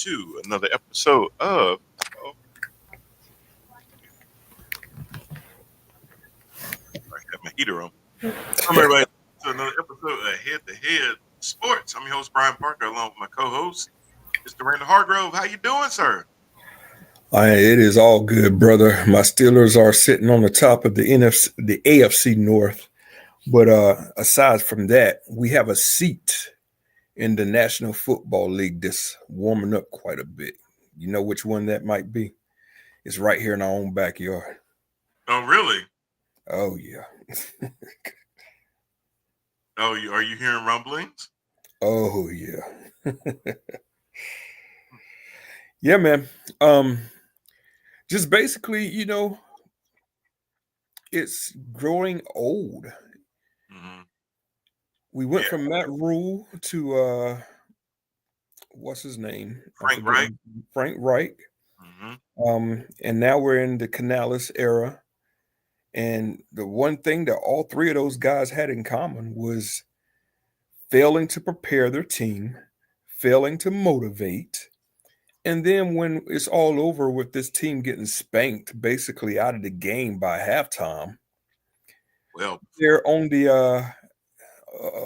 to another episode of. Oh, I have my heater on. Welcome everybody to another episode of Head to Head Sports. I'm your host Brian Parker, along with my co-host Mr. Randall Hargrove. How you doing, sir? It is all good, brother. My Steelers are sitting on the top of the AFC North. But aside from that, we have a seat in the National Football League that's warming up quite a bit. You know which one that might be? It's right here in our own backyard. Oh, really? Oh, yeah. Oh, are you hearing rumblings? Oh, yeah. Yeah, man. Just basically, it's growing old. Mm-hmm. We went Yeah, from Matt Rule to what's his name? I'm Frank Wright. forgetting. Frank Wright. Mm-hmm. And now we're in the Canales era. And the one thing that all three of those guys had in common was failing to prepare their team, failing to motivate. And then when it's all over with this team getting spanked basically out of the game by halftime, Well, they're on the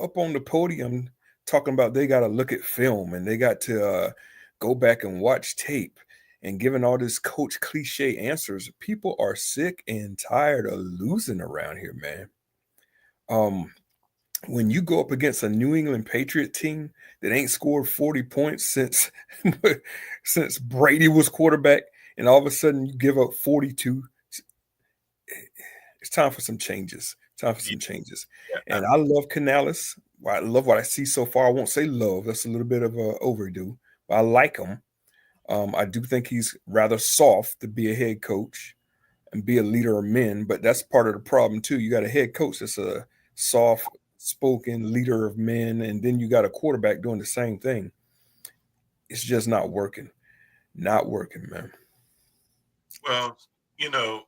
up on the podium talking about they got to look at film and they got to go back and watch tape and giving all this coach cliche answers. People are sick and tired of losing around here, man. Um, when you go up against a New England Patriot team that ain't scored 40 points since since Brady was quarterback, and all of a sudden you give up 42, it's time for some changes. Time for yeah, some changes. yeah, And I love Canales. I love what I see so far. I won't say love. That's a little bit of a overdue. But I like him. I do think he's rather soft to be a head coach and be a leader of men. But that's part of the problem too. You got a head coach that's a soft-spoken leader of men, and then you got a quarterback doing the same thing. It's just not working. Not working, man. well, you know,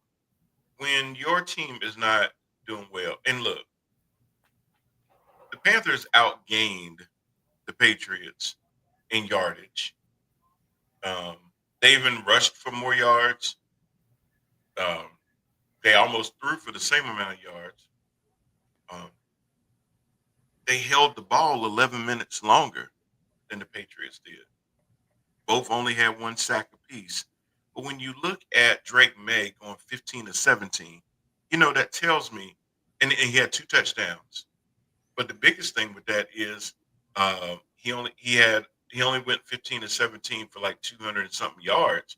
when your team is not doing well, and look, the Panthers outgained the Patriots in yardage. Um, they even rushed for more yards. Um, they almost threw for the same amount of yards. Um, they held the ball 11 minutes longer than the Patriots did. Both only had one sack apiece. But when you look at Drake May going 15 to 17, that tells me, and he had two touchdowns. But the biggest thing with that is he only went 15 to 17 for like 200 and something yards.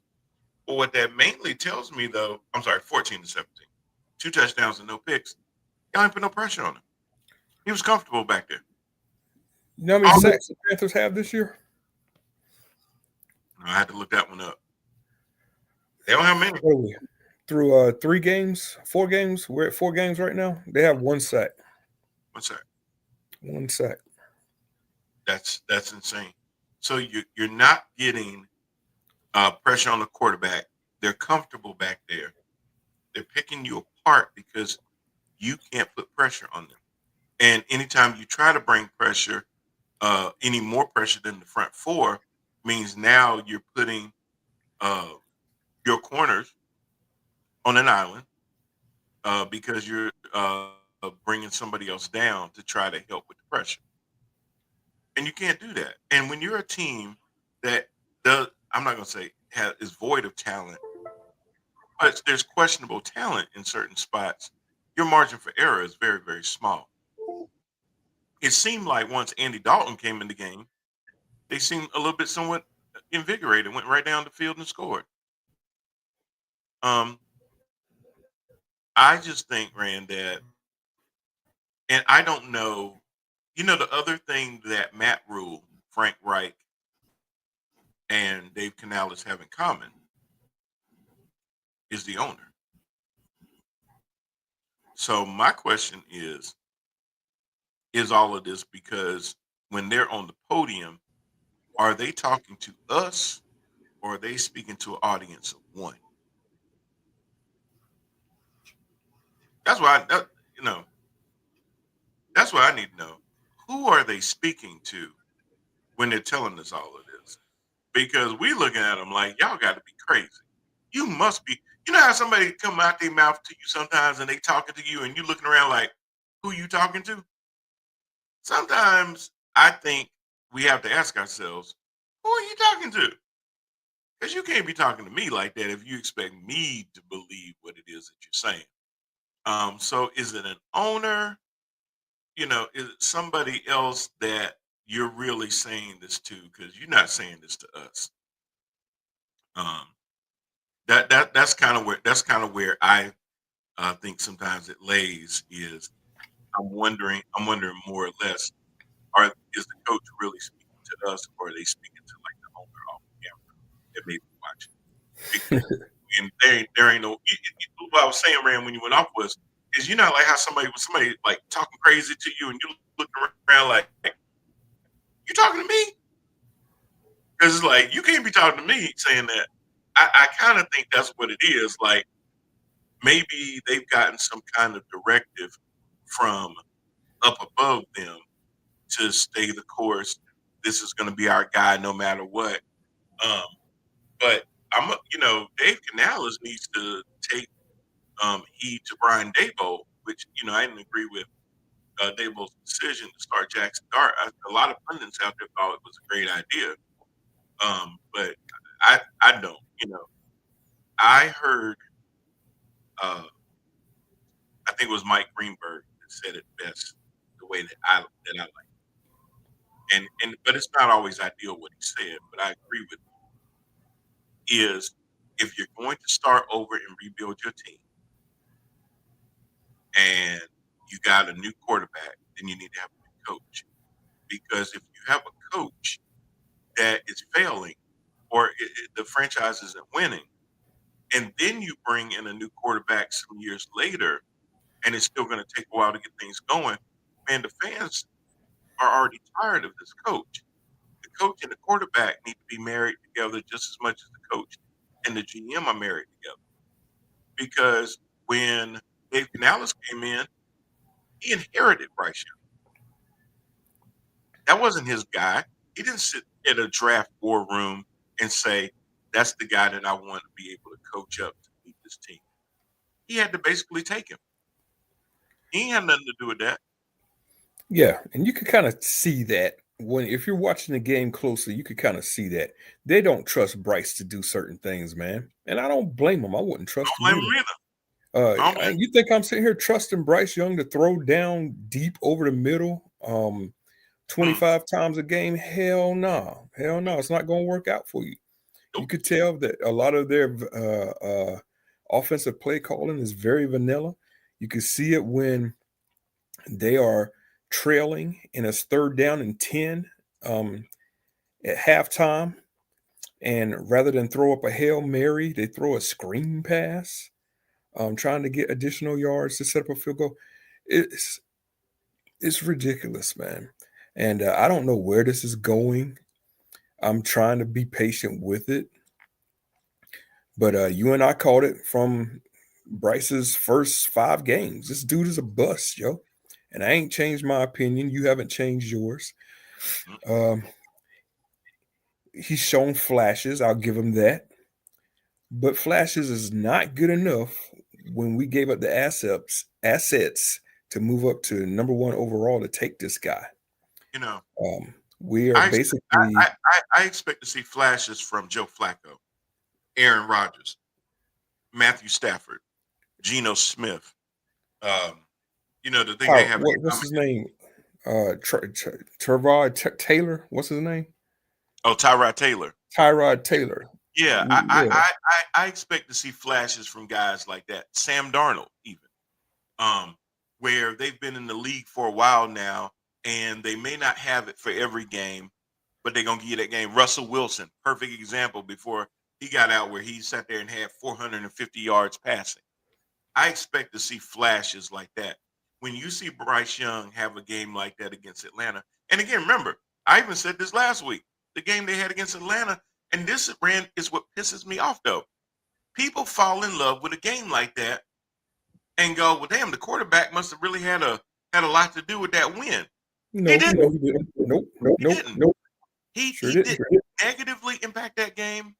But what that mainly tells me, though, I'm sorry, 14 to 17, two touchdowns and no picks. Y'all ain't put no pressure on him. He was comfortable back there. You know how many Almost, sacks the Panthers have this year? I had to look that one up. They don't have many. Early. Through 3 games, 4 games. We're at 4 games right now. They have one sack. What's that? One sack. That's insane. So you're not getting pressure on the quarterback. They're comfortable back there. They're picking you apart because you can't put pressure on them. And anytime you try to bring pressure, any more pressure than the front four, means now you're putting uh, your corners on an island because you're bringing somebody else down to try to help with the pressure. And you can't do that. And when you're a team that does, I'm not going to say is void of talent, but there's questionable talent in certain spots, your margin for error is very, very small. It seemed like once Andy Dalton came in the game, they seemed a little bit somewhat invigorated, went right down the field and scored. Um, I just think, Rand, that, and I don't know, the other thing that Matt Rule, Frank Reich, and Dave Canales have in common is the owner. So my question is all of this because when they're on the podium, are they talking to us or are they speaking to an audience of one? That's why that's what I need to know. Who are they speaking to when they're telling us all of this? because we looking at them like y'all got to be crazy. You must be. You know how somebody come out their mouth to you sometimes and they talking to you and you looking around like, who you talking to? Sometimes I think we have to ask ourselves, who are you talking to? Because you can't be talking to me like that if you expect me to believe what it is that you're saying. So is it an owner? Is it somebody else that you're really saying this to? Because you're not saying this to us. Um, that's kind of where I think sometimes it lays is I'm wondering more or less is the coach really speaking to us or are they speaking to like the owner off camera that may be watching? Because and there ain't no what I was saying, Rand, when you went off was is like how somebody like talking crazy to you and you look around like you talking to me? Because it's like you can't be talking to me saying that. I kind of think that's what it is. Like maybe they've gotten some kind of directive from up above them to stay the course. This is going to be our guy no matter what. Um, but Dave Canales needs to take heed to Brian Dabo, which I didn't agree with Dabo's decision to start Jackson Dart. A lot of pundits out there thought it was a great idea, but I don't. I heard I think it was Mike Greenberg that said it best the way that I like. And but it's not always ideal what he said, but I agree with him, is if you're going to start over and rebuild your team and you got a new quarterback, then you need to have a new coach. Because if you have a coach that is failing or the franchise isn't winning, and then you bring in a new quarterback some years later, and it's still going to take a while to get things going, man, the fans are already tired of this coach. The coach and the quarterback need to be married together just as much as the coach and the GM are married together. Because when Dave Canales came in, he inherited Bryce Young. That wasn't his guy. He didn't sit at a draft war room and say, that's the guy that I want to be able to coach up to beat this team. He had to basically take him. He ain't had nothing to do with that. Yeah, and you could kind of see that when if you're watching the game closely, you could kind of see that they don't trust Bryce to do certain things, man. And I don't blame him. I wouldn't I trust don't him blame either. him either. I don't blame him. You think I'm sitting here trusting Bryce Young to throw down deep over the middle, Hmm. 25 times a game? Hell no, hell no. It's not going to work out for you. You Nope. could tell that a lot of their offensive play calling is very vanilla. You can see it when they are trailing and it's third down and 10 um, at halftime. And rather than throw up a Hail Mary, they throw a screen pass, trying to get additional yards to set up a field goal. It's it's ridiculous, man. And I don't know where this is going. I'm trying to be patient with it. But you and I called it from Bryce's first 5 games. This dude is a bust, yo. And I ain't changed my opinion. You haven't changed yours. Hmm. Um, he's shown flashes. I'll give him that. But flashes is not good enough when we gave up the assets to move up to number one overall to take this guy. You know, We are I expect, I, I, basically I I expect to see flashes from Joe Flacco, Aaron Rodgers, Matthew Stafford, Geno Smith. Um, the thing they have in what's common. his name? Trevor Taylor. What's his name? Oh, Tyrod Taylor. Tyrod Taylor. Yeah, Yeah. I expect to see flashes from guys like that. Sam Darnold, even, um, where they've been in the league for a while now, and they may not have it for every game, but they're gonna give you that game. Russell Wilson, perfect example. Before he got out, where he sat there and had 450 yards passing. I expect to see flashes like that. When you see Bryce Young have a game like that against Atlanta, and again, remember, I even said this last week, the game they had against Atlanta, and this Rand is what pisses me off though. People fall in love with a game like that and go, well, damn, the quarterback must have really had a lot to do with that win. He No, didn't. no, he didn't. Nope, He nope, didn't. nope. Sure He didn't. didn't negatively impact that game,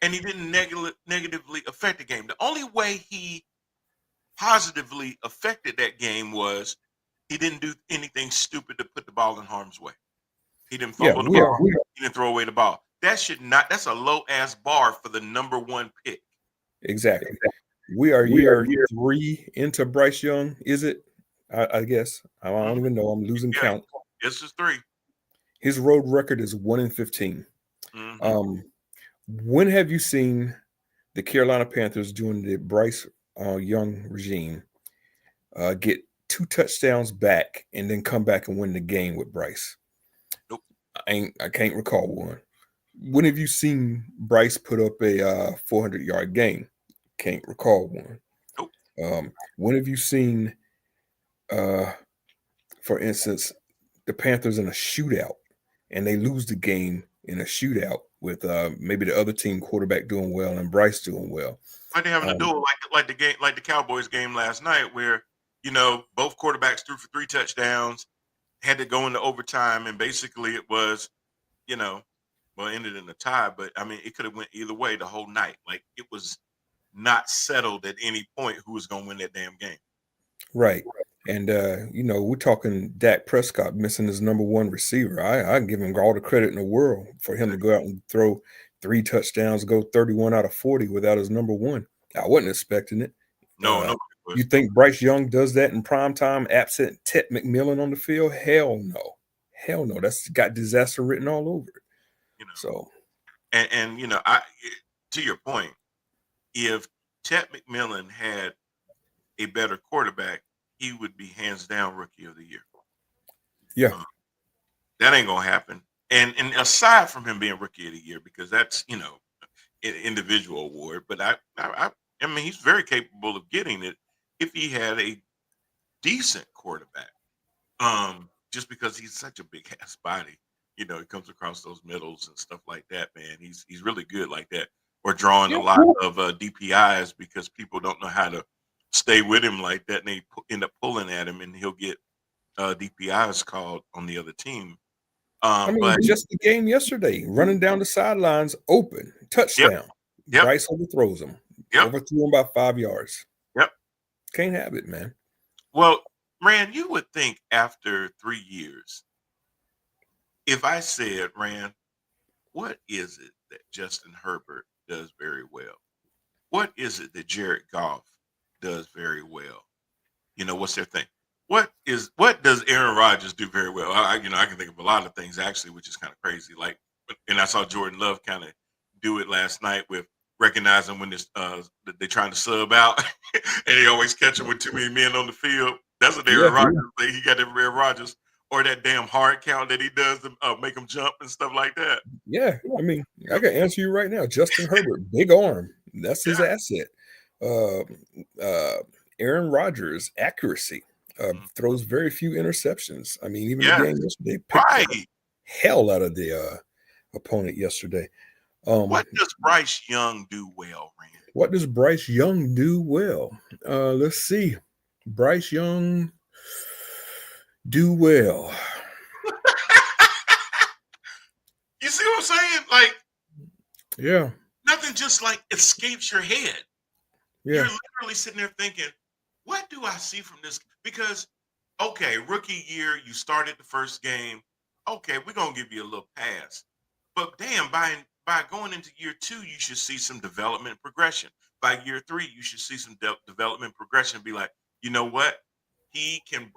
and he didn't negatively affect the game. The only way he positively affected that game was he didn't do anything stupid to put the ball in harm's way. He didn't Yeah, fumble the we are. ball. He didn't throw away the ball. That should not. That's a low ass bar for the number one pick. Exactly. We are year 3 into Bryce Young, is it? I guess. I don't Mhm. even know. I'm losing Yeah, count. this is 3. His road record is 1-15. Mhm. Um, when have you seen the Carolina Panthers during the Bryce Young regime get 2 touchdowns back and then come back and win the game with Bryce? Nope. I can't recall one. When have you seen Bryce put up a 400-yard game? Can't recall one. Nope. When have you seen, uh, for instance, the Panthers in a shootout and they lose the game in a shootout with maybe the other team quarterback doing well and Bryce doing well? Why they having to do it like the game, like the Cowboys game last night, where both quarterbacks threw for 3 touchdowns, had to go into overtime, and basically it was you know well, it ended in a tie, but I mean it could have went either way the whole night. Like it was not settled at any point who was going to win that damn game. Right. And we're talking Dak Prescott missing his number one receiver. I give him all the credit in the world for him to go out and throw 3 touchdowns, go 31 out of 40 without his number one. I wasn't expecting it. No, nobody You was. think Bryce Young does that in prime time, absent Ted McMillan on the field? Hell no. Hell no. That's got disaster written all over it. You know, So and I to your point, if Ted McMillan had a better quarterback, he would be hands down rookie of the year. yeah. Um, that ain't gonna happen. And aside from him being rookie of the year, because that's an individual award, but I mean he's very capable of getting it if he had a decent quarterback. Just because he's such a big ass body, he comes across those middles and stuff like that. Man, he's really good like that. Or drawing a Yeah. lot of DPIs because people don't know how to stay with him like that, and they end up pulling at him, and he'll get DPIs called on the other team. I mean, But just the game yesterday, running down the sidelines, open, yep, touchdown. yep, Bryce overthrows him, yep, overthrew him by 5 yards. yep. Can't have it, man. Well, Rand, you would think after 3 years, if I said, Rand, what is it that Justin Herbert does very well? What is it that Jared Goff does very well? What's their thing? What does Aaron Rodgers do very well? I can think of a lot of things actually, which is kind of crazy. Like, and I saw Jordan Love kind of do it last night with recognizing when they're trying to sub out, and they always catch him with too many men on the field. That's what Yeah, Aaron Rodgers thing. He got that Aaron Rodgers or that damn hard count that he does to make him jump and stuff like that. yeah. I mean, I can answer you right now. Justin Herbert, big arm. That's his asset. Uh, uh, Aaron Rodgers, accuracy. Mhm. Throws very few interceptions. I mean, even the Yes, game yesterday picked the right. hell out of the opponent yesterday. What does Bryce Young do well, Rand? What does Bryce Young do well? Let's see. Bryce Young do well. You see what I'm saying? Like Yeah, nothing just like escapes your head. You're yeah, literally sitting there thinking, what do I see from this? Because, okay, rookie year, you started the first game. Okay, we're gonna give you a little pass. But damn, by going into year 2, you should see some development progression. By year 3, you should see some development progression. Be like, you know what? He can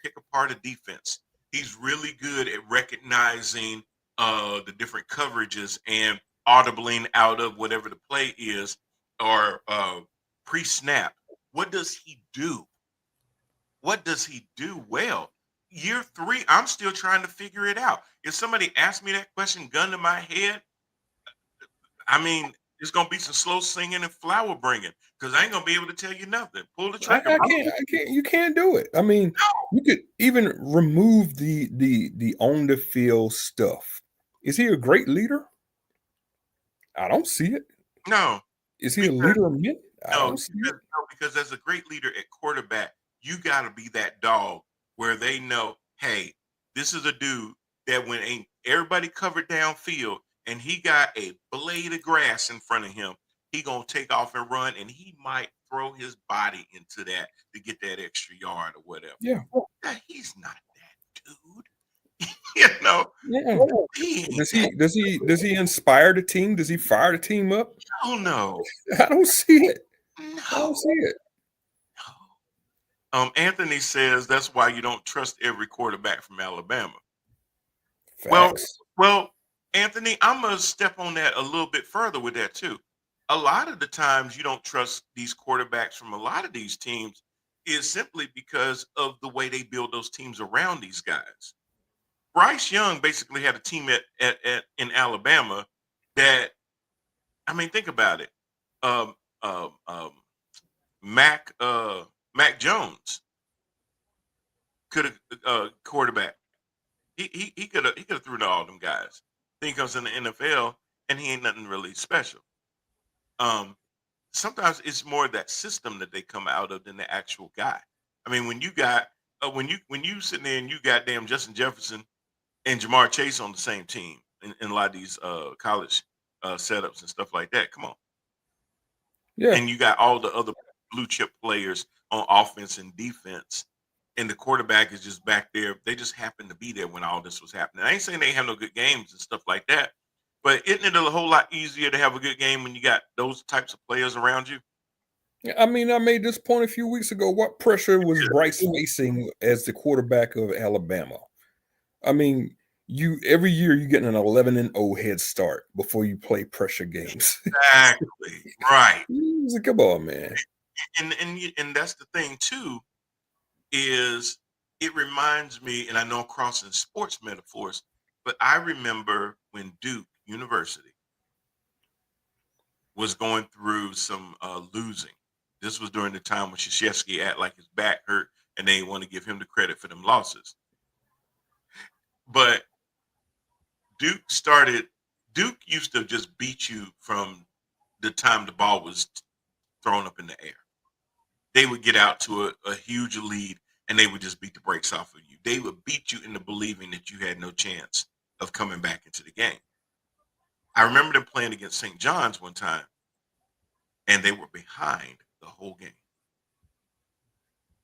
pick apart a defense. He's really good at recognizing the different coverages and audibling out of whatever the play is or pre-snap. What does he do? What does he do well? Year 3, I'm still trying to figure it out. If somebody asked me that question, gun to my head, I mean, it's gonna be some slow singing and flower bringing because I ain't gonna be able to tell you nothing. Pull the trigger, I bro. can't. I can't. You can't do it. I mean, you could even remove the on the field stuff. Is he a great leader? I don't see it. No, Is he a because leader of men? I no, don't see it. because, no, because as a great leader at quarterback, you got to be that dog where they know, hey, this is a dude that when everybody covered downfield, and he got a blade of grass in front of him, he gonna take off and run, and he might throw his body into that to get that extra yard or whatever. Yeah. Now, he's not that dude. You know, Yeah. he ain't Does that. he inspire the team? Does he fire the team up? Oh no, I don't see it. I don't no, see it. no. Anthony says that's why you don't trust every quarterback from Alabama. Well, Facts. well, Anthony, I'm gonna step on that a little bit further with that too. A lot of the times you don't trust these quarterbacks from a lot of these teams is simply because of the way they build those teams around these guys. Bryce Young basically had a team at in Alabama that, I mean, think about it. Um, um, um, Mac Mac Jones could have quarterback. He could have threw to all them guys. Then he comes in the NFL and he ain't nothing really special. Um, Sometimes it's more that system that they come out of than the actual guy. I mean, when you got when you sitting there and you got damn Justin Jefferson and Jamar Chase on the same team in a lot of these college setups and stuff like that. Come on, Yeah. and you got all the other blue chip players on offense and defense, and the quarterback is just back there. They just happened to be there when all this was happening. I ain't saying they have no good games and stuff like that, but isn't it a whole lot easier to have a good game when you got those types of players around you? I mean, I made this point a few weeks ago. What pressure was Bryce facing as the quarterback of Alabama? I mean, you every year you get an 11-0 head start before you play pressure games. Exactly right, It's like, come on, man. and that's the thing too. Is it reminds me, and I know I'm crossing sports metaphors, but I remember when Duke University was going through some losing. This was during the time when Krzyzewski had like his back hurt, and they want to give him the credit for them losses. But Duke started. Duke used to just beat you from the time the ball was thrown up in the air. They would get out to a huge lead and they would just beat the brakes off of you. They would beat you into believing that you had no chance of coming back into the game. I remember them playing against St. John's one time and they were behind the whole game.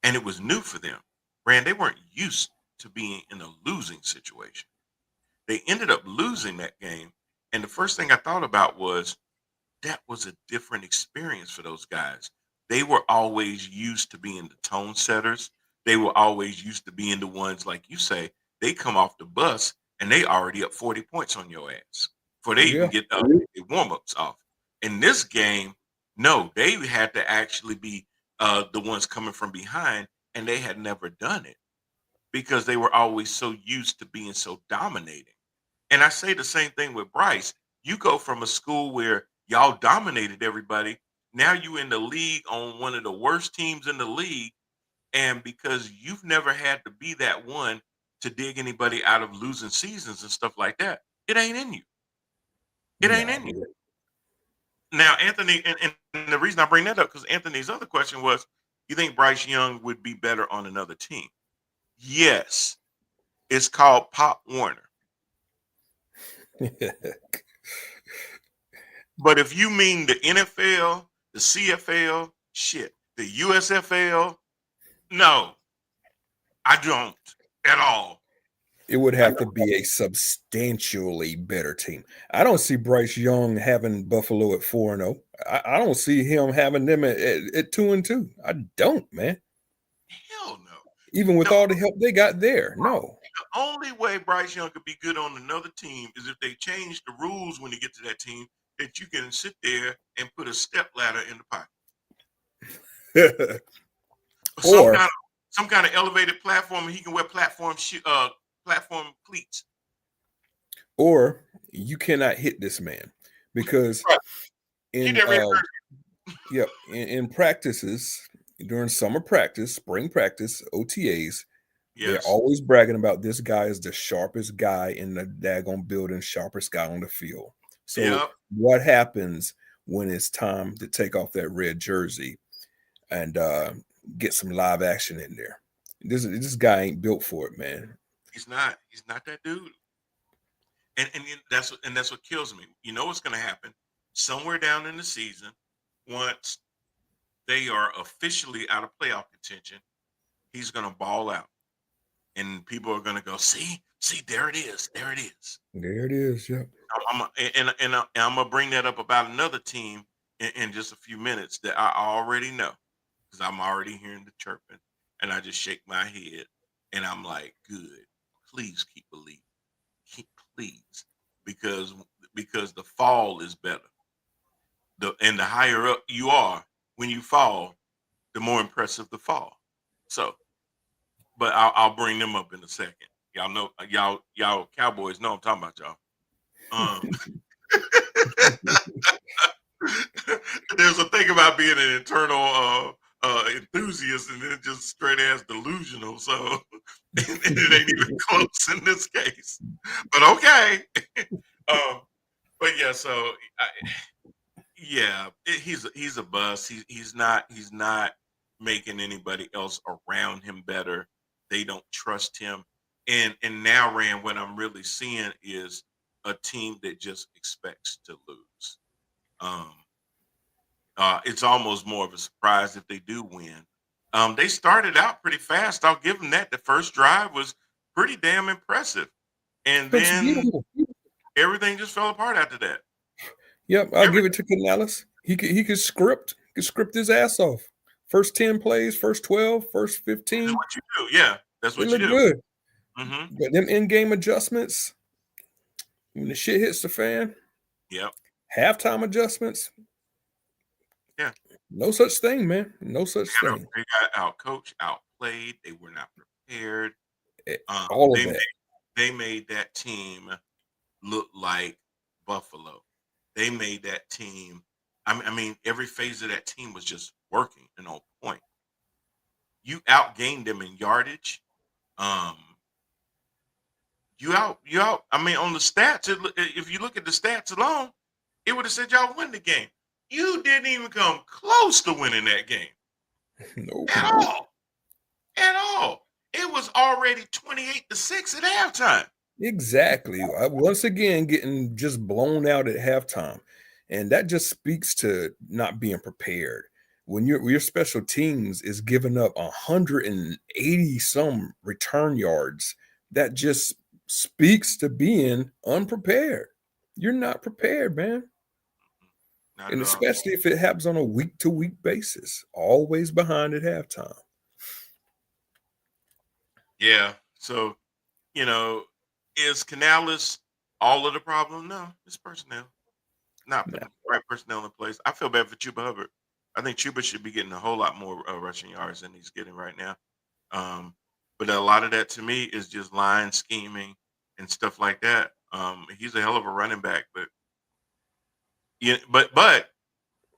And it was new for them. Rand, they weren't used to being in a losing situation. They ended up losing that game. And the first thing I thought about was that was a different experience for those guys. They were always used to being the tone setters. They were always used to being the ones, like you say, they come off the bus and they already up 40 points on your ass before they even Yeah. get the warm-ups off. In this game, no, they had to actually be the ones coming from behind, and they had never done it because they were always so used to being so dominating. And I say the same thing with Bryce. You go from a school where y'all dominated everybody. Now you in the league on one of the worst teams in the league. And because you've never had to be that one to dig anybody out of losing seasons and stuff like that, it ain't in you. It ain't No. in you. Now, Anthony, and the reason I bring that up, because Anthony's other question was, you think Bryce Young would be better on another team? Yes. It's called Pop Warner. But if you mean the NFL, the CFL, shit, the USFL, no, I don't at all. It would have to be a substantially better team. I don't see Bryce Young having Buffalo at 4-0. I don't see him having them at 2-2. I don't, man. Hell no. Even with The, all the help they got there, no. the only way Bryce Young could be good on another team is if they change the rules when you get to that team that you can sit there and put a step ladder in the pocket. Some Or kind of some kind of elevated platform, and he can wear platform cleats. or you cannot hit this man because Right. He in never hit yep, in practices during summer practice, spring practice, OTAs, they're Yes. always bragging about this guy is the sharpest guy in the daggone building, sharpest guy on the field. So Yep. what happens when it's time to take off that red jersey and get some live action in there? This guy ain't built for it, man. He's not. He's not that dude. and that's what kills me. You know what's going to happen somewhere down in the season once they are officially out of playoff contention. He's going to ball out, and people are going to go, see, there it is, there it is. There it is. Yep. I'm gonna bring that up about another team in just a few minutes that I already know because I'm already hearing the chirping, and I just shake my head, and I'm like, good, please keep believing, keep please, because the fall is better. The higher up you are when you fall, the more impressive the fall. So, but I'll bring them up in a second. Y'all know y'all Cowboys know I'm talking about y'all. Um, There's a thing about being an internal enthusiast and then just straight ass delusional. So and it ain't even close in this case. But okay. um, but yeah, so I, yeah, he's a bust. He's not making anybody else around him better. They don't trust him. And now, Rand, what I'm really seeing is a team that just expects to lose. Um, it's almost more of a surprise if they do win. They started out pretty fast. I'll give them that. The first drive was pretty damn impressive, and Looks then beautiful. everything just fell apart after that. Yep, I'll give it Everything. to Canales. He could script his ass off. First 10 plays, first 12, first That's 15. what you do. Yeah, that's It what you looked do. good. Hmm. But them in-game adjustments, when the shit hits the fan, Yep. halftime adjustments, Yeah. no such thing, man. No such thing. They got out coached, outplayed. They were not prepared. Eh, Um, All of they that. made that team look like Buffalo. They made that team. I mean, every phase of that team was just working and on point. You outgained them in yardage. Um, you out. I mean, on the stats, if you look at the stats alone, it would have said y'all win the game. You didn't even come close to winning that game Nope. at all. At all. It was already 28-6 at halftime. Exactly. Once again, getting just blown out at halftime. And that just speaks to not being prepared. When your special teams is giving up 180 some return yards, that just speaks to being unprepared. You're not prepared, man. Not And at all. especially if it happens on a week to week basis, always behind at halftime. Yeah. So, you know, is Canales all of the problem? No, it's personnel. Not Nah, putting the right personnel in place. I feel bad for Chuba Hubbard. I think Chuba should be getting a whole lot more rushing yards than he's getting right now. Um, but a lot of that to me is just line scheming and stuff like that. He's a hell of a running back, but yeah, but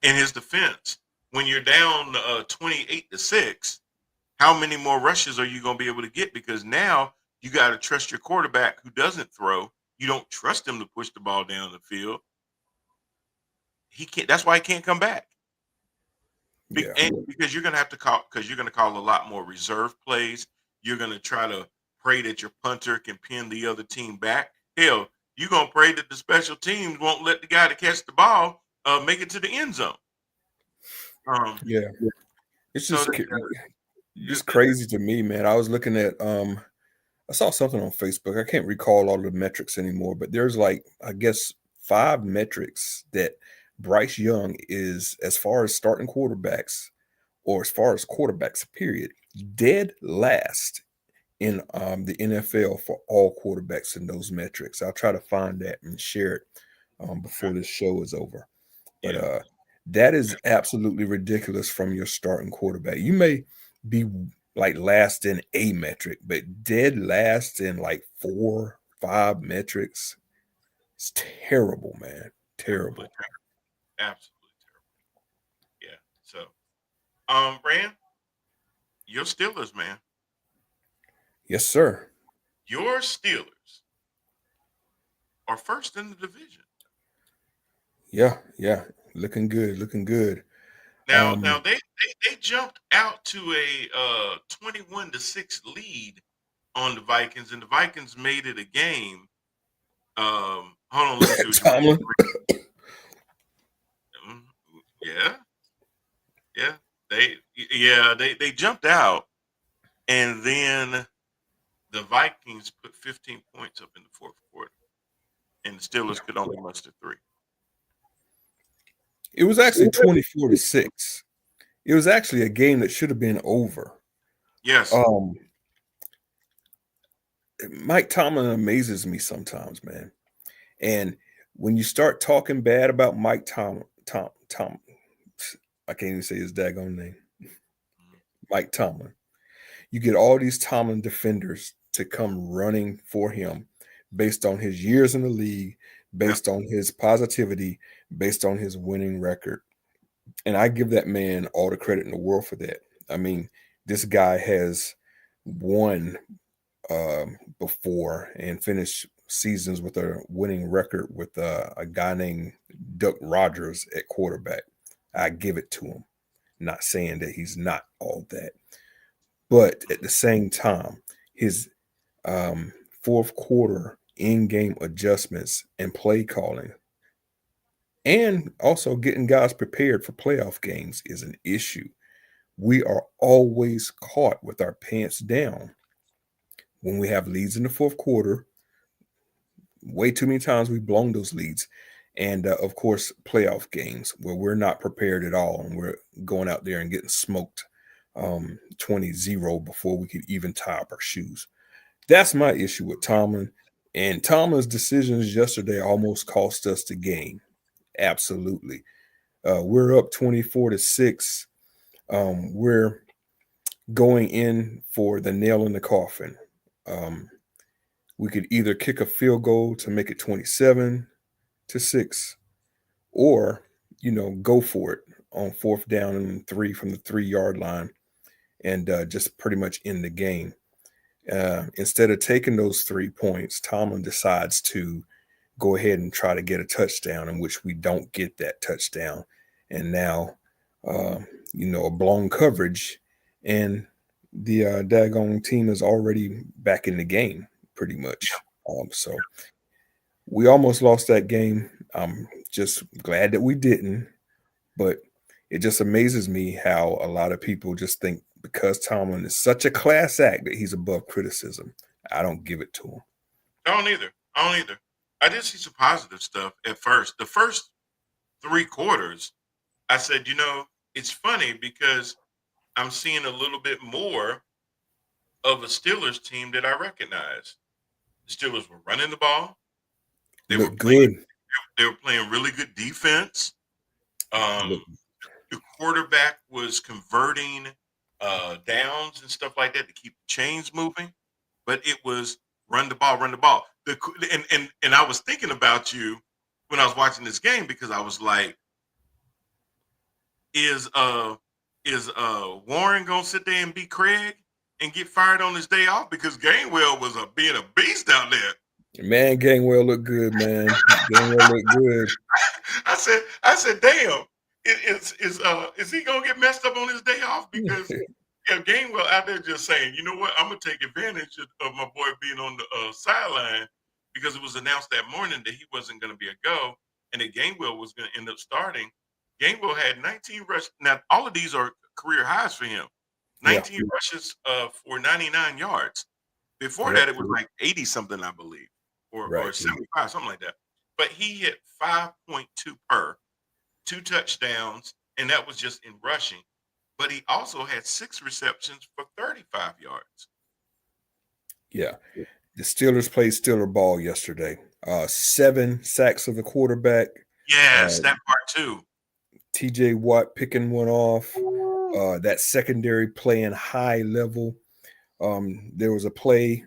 in his defense, when you're down 28-6, how many more rushes are you going to be able to get? Because now you got to trust your quarterback who doesn't throw. You don't trust him to push the ball down the field. He can't. That's why he can't come back. yeah. Because you're going to have to call. Because you're going to call a lot more reserve plays. You're going to try to pray that your punter can pin the other team back. Hell, you're going to pray that the special teams won't let the guy to catch the ball make it to the end zone. Um, Yeah. It's so just crazy to me, man. I was looking at I saw something on Facebook. I can't recall all the metrics anymore, but there's like I guess 5 metrics that Bryce Young is as far as starting quarterbacks or as far as quarterbacks period, dead last in the NFL for all quarterbacks in those metrics. I'll try to find that and share it before this show is over. But yeah, that is absolutely ridiculous from your starting quarterback. You may be like last in a metric, but dead last in like 4, 5 metrics. It's terrible, man. terrible, Terrible. absolutely terrible. Yeah. So, Rand, your Steelers, man, Yes, sir. your Steelers are first in the division. Yeah, yeah. Looking good. Looking good. Now they jumped out to a 21-6 lead on the Vikings, and the Vikings made it a game. Hold on, let me see what you want. Tomlin. Yeah, yeah. They jumped out, and then the Vikings put 15 points up in the fourth quarter, and the Steelers could only muster three. It was actually 24-6. It was actually a game that should have been over. Yes. Um, Mike Tomlin amazes me sometimes, man. And when you start talking bad about Mike Tom, I can't even say his daggone name, Mike Tomlin. You get all these Tomlin defenders to come running for him based on his years in the league, Yep. based on his positivity, based on his winning record. And I give that man all the credit in the world for that. I mean, this guy has won before and finished seasons with a winning record with a guy named Duck Rogers at quarterback. I give it to him. Not saying that he's not all that, but at the same time, his fourth quarter in-game adjustments and play calling, and also getting guys prepared for playoff games is an issue. We are always caught with our pants down when we have leads in the fourth quarter. Way too many times we've blown those leads. And of course, playoff games where we're not prepared at all and we're going out there and getting smoked 20-0 before we could even tie up our shoes. That's my issue with Tomlin. And Tomlin's decisions yesterday almost cost us the game. Absolutely. We're up 24-6. We're going in for the nail in the coffin. We could either kick a field goal to make it 27-6, or go for it on fourth down and 3 from the 3-yard line, and just pretty much end the game. Instead of taking those 3 points, Tomlin decides to go ahead and try to get a touchdown, in which we don't get that touchdown. And now, a blown coverage, and the daggone team is already back in the game, pretty much. So we almost lost that game. I'm just glad that we didn't. But it just amazes me how a lot of people just think because Tomlin is such a class act that he's above criticism. I don't give it to him. I don't either. I did see some positive stuff at first. The first 3 quarters, I said, it's funny because I'm seeing a little bit more of a Steelers team that I recognize. The Steelers were running the ball. They were Look good. playing really good defense. The quarterback was converting downs and stuff like that to keep the chains moving, but it was run the ball, run the ball. And I was thinking about you when I was watching this game, because I was like, is Warren gonna sit there and be Craig and get fired on his day off? Because Gainwell was being a beast out there. Man, Gainwell looked good, man. Gainwell looked good. I said, damn, is he gonna get messed up on his day off? Because Gainwell out there just saying, you know what, I'm gonna take advantage of my boy being on the sideline, because it was announced that morning that he wasn't gonna be a go, and that Gainwell was gonna end up starting. Gainwell had 19 rushes. Now all of these are career highs for him. 19 rushes for 99 yards. Before that, it was like 80 something, I believe, or 75, something like that. But he hit 5.2 per, 2 touchdowns, and that was just in rushing. But he also had 6 receptions for 35 yards. Yeah. The Steelers played Steeler ball yesterday. 7 sacks of the quarterback. Yes, that part too. TJ Watt picking one off. That secondary playing high level. There was a play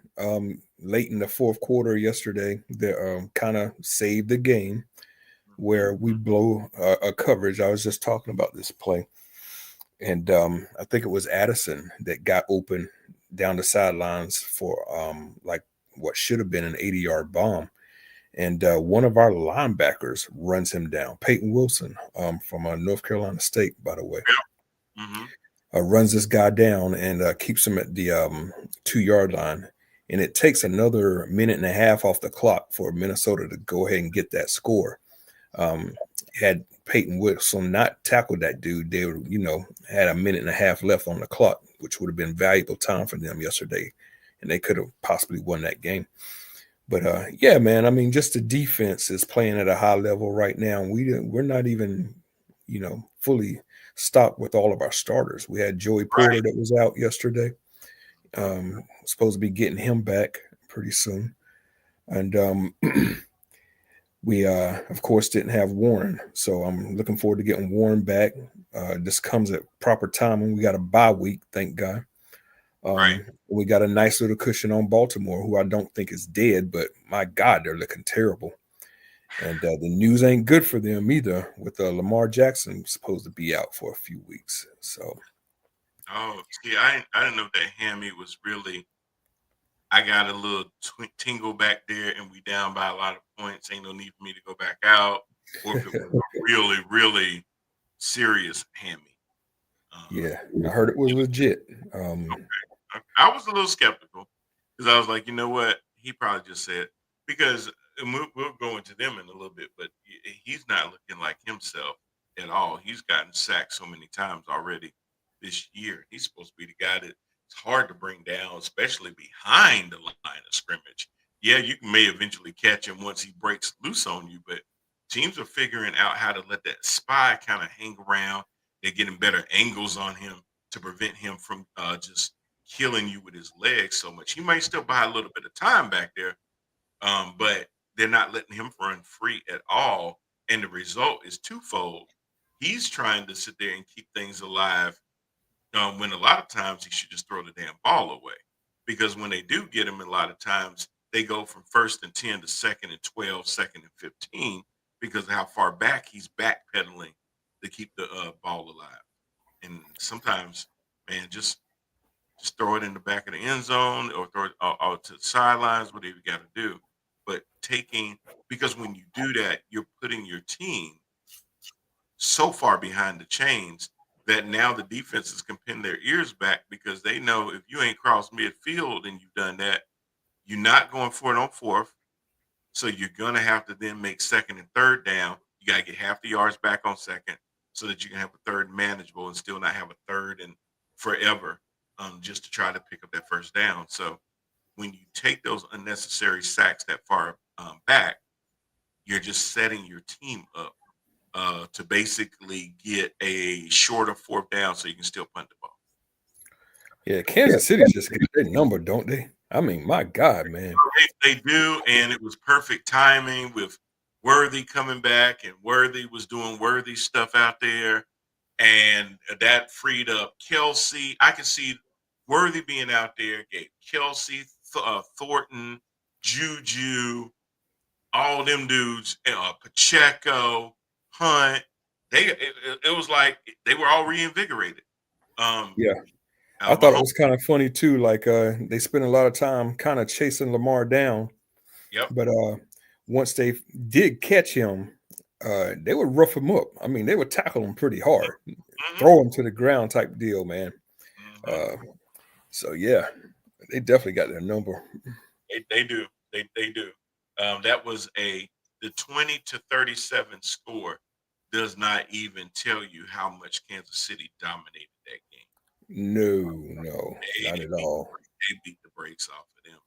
late in the fourth quarter yesterday that kind of saved the game, where we blow a coverage. I was just talking about this play. And I think it was Addison that got open down the sidelines for like what should have been an 80-yard bomb. And one of our linebackers runs him down. Peyton Wilson from North Carolina State, by the way. Mm-hmm. Runs this guy down and keeps him at the 2-yard line. and it takes another minute and a half off the clock for Minnesota to go ahead and get that score. Um, had Peyton Wilson not tackled that dude, they would, had a minute and a half left on the clock, which would have been valuable time for them yesterday, and they could have possibly won that game. But yeah, man, I mean, just the defense is playing at a high level right now. We're not even, fully stocked with all of our starters. We had Joey Porter Right. that was out yesterday. Supposed to be getting him back pretty soon, and we of course didn't have Warren, so I'm looking forward to getting Warren back. This comes at proper time when we got a bye week, thank God. Right. We got a nice little cushion on Baltimore, who I don't think is dead, but my God, they're looking terrible. And the news ain't good for them either, with Lamar Jackson supposed to be out for a few weeks. So, Oh, see, I didn't know that hammy was really. I got a little tingle back there, and we down by a lot of points. Ain't no need for me to go back out, or if it was a really, really serious hammy. Um, yeah, I heard it was legit. Um, I was a little skeptical because I was like, you know what? He probably just said because and we'll go into them in a little bit, but he's not looking like himself at all. He's gotten sacked so many times already this year. He's supposed to be the guy that it's hard to bring down, especially behind the line of scrimmage. Yeah, you may eventually catch him once he breaks loose on you, but teams are figuring out how to let that spy kind of hang around. They're getting better angles on him to prevent him from just killing you with his legs so much. He might still buy a little bit of time back there, but they're not letting him run free at all. And the result is twofold. He's trying to sit there and keep things alive when a lot of times he should just throw the damn ball away. Because when they do get him, a lot of times they go from 1st and 10 to 2nd and 12, 2nd and 15 because of how far back he's backpedaling to keep the ball alive. And sometimes, man, just throw it in the back of the end zone or throw it out to the sidelines, whatever you got to do. But because when you do that, you're putting your team so far behind the chains that now the defenses can pin their ears back because they know if you ain't crossed midfield and you've done that, you're not going for it on fourth. So you're going to have to then make 2nd and 3rd down. You got to get half the yards back on 2nd so that you can have a 3rd manageable and still not have a 3rd and forever just to try to pick up that 1st down. So when you take those unnecessary sacks that far back, you're just setting your team up to basically get a shorter 4th down so you can still punt the ball. yeah, Kansas City just got their number, don't they? I mean, my God, man. They do, and it was perfect timing with Worthy coming back, and Worthy was doing Worthy stuff out there, and that freed up Kelsey. I can see Worthy being out there, gave Kelsey, Thornton, Juju, all them dudes, Pacheco, Hunt. It was like they were all reinvigorated. Um, Yeah, I thought it Mahomes, was kind of funny too. Like they spent a lot of time kind of chasing Lamar down, yep. but once they did catch him, they would rough him up. I mean, they would tackle him pretty hard, Hmm. throw him to the ground type deal, man. Hmm. Uh, so yeah, they definitely got their number. They do. They do. That was the 20-37 score does not even tell you how much Kansas City dominated that game. No, no, They not did at beat all. they beat the brakes off of them.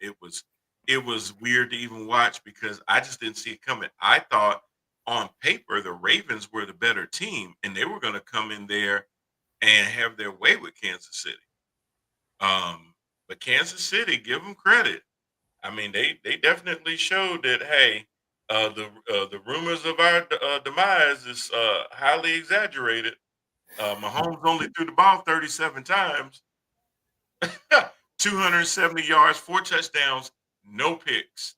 It was weird to even watch because I just didn't see it coming. I thought on paper the Ravens were the better team and they were going to come in there and have their way with Kansas City. But Kansas City, give them credit. I mean, they definitely showed that hey, the rumors of our demise is highly exaggerated. Mahomes only threw the ball 37 times, 270 yards, 4 touchdowns, no picks.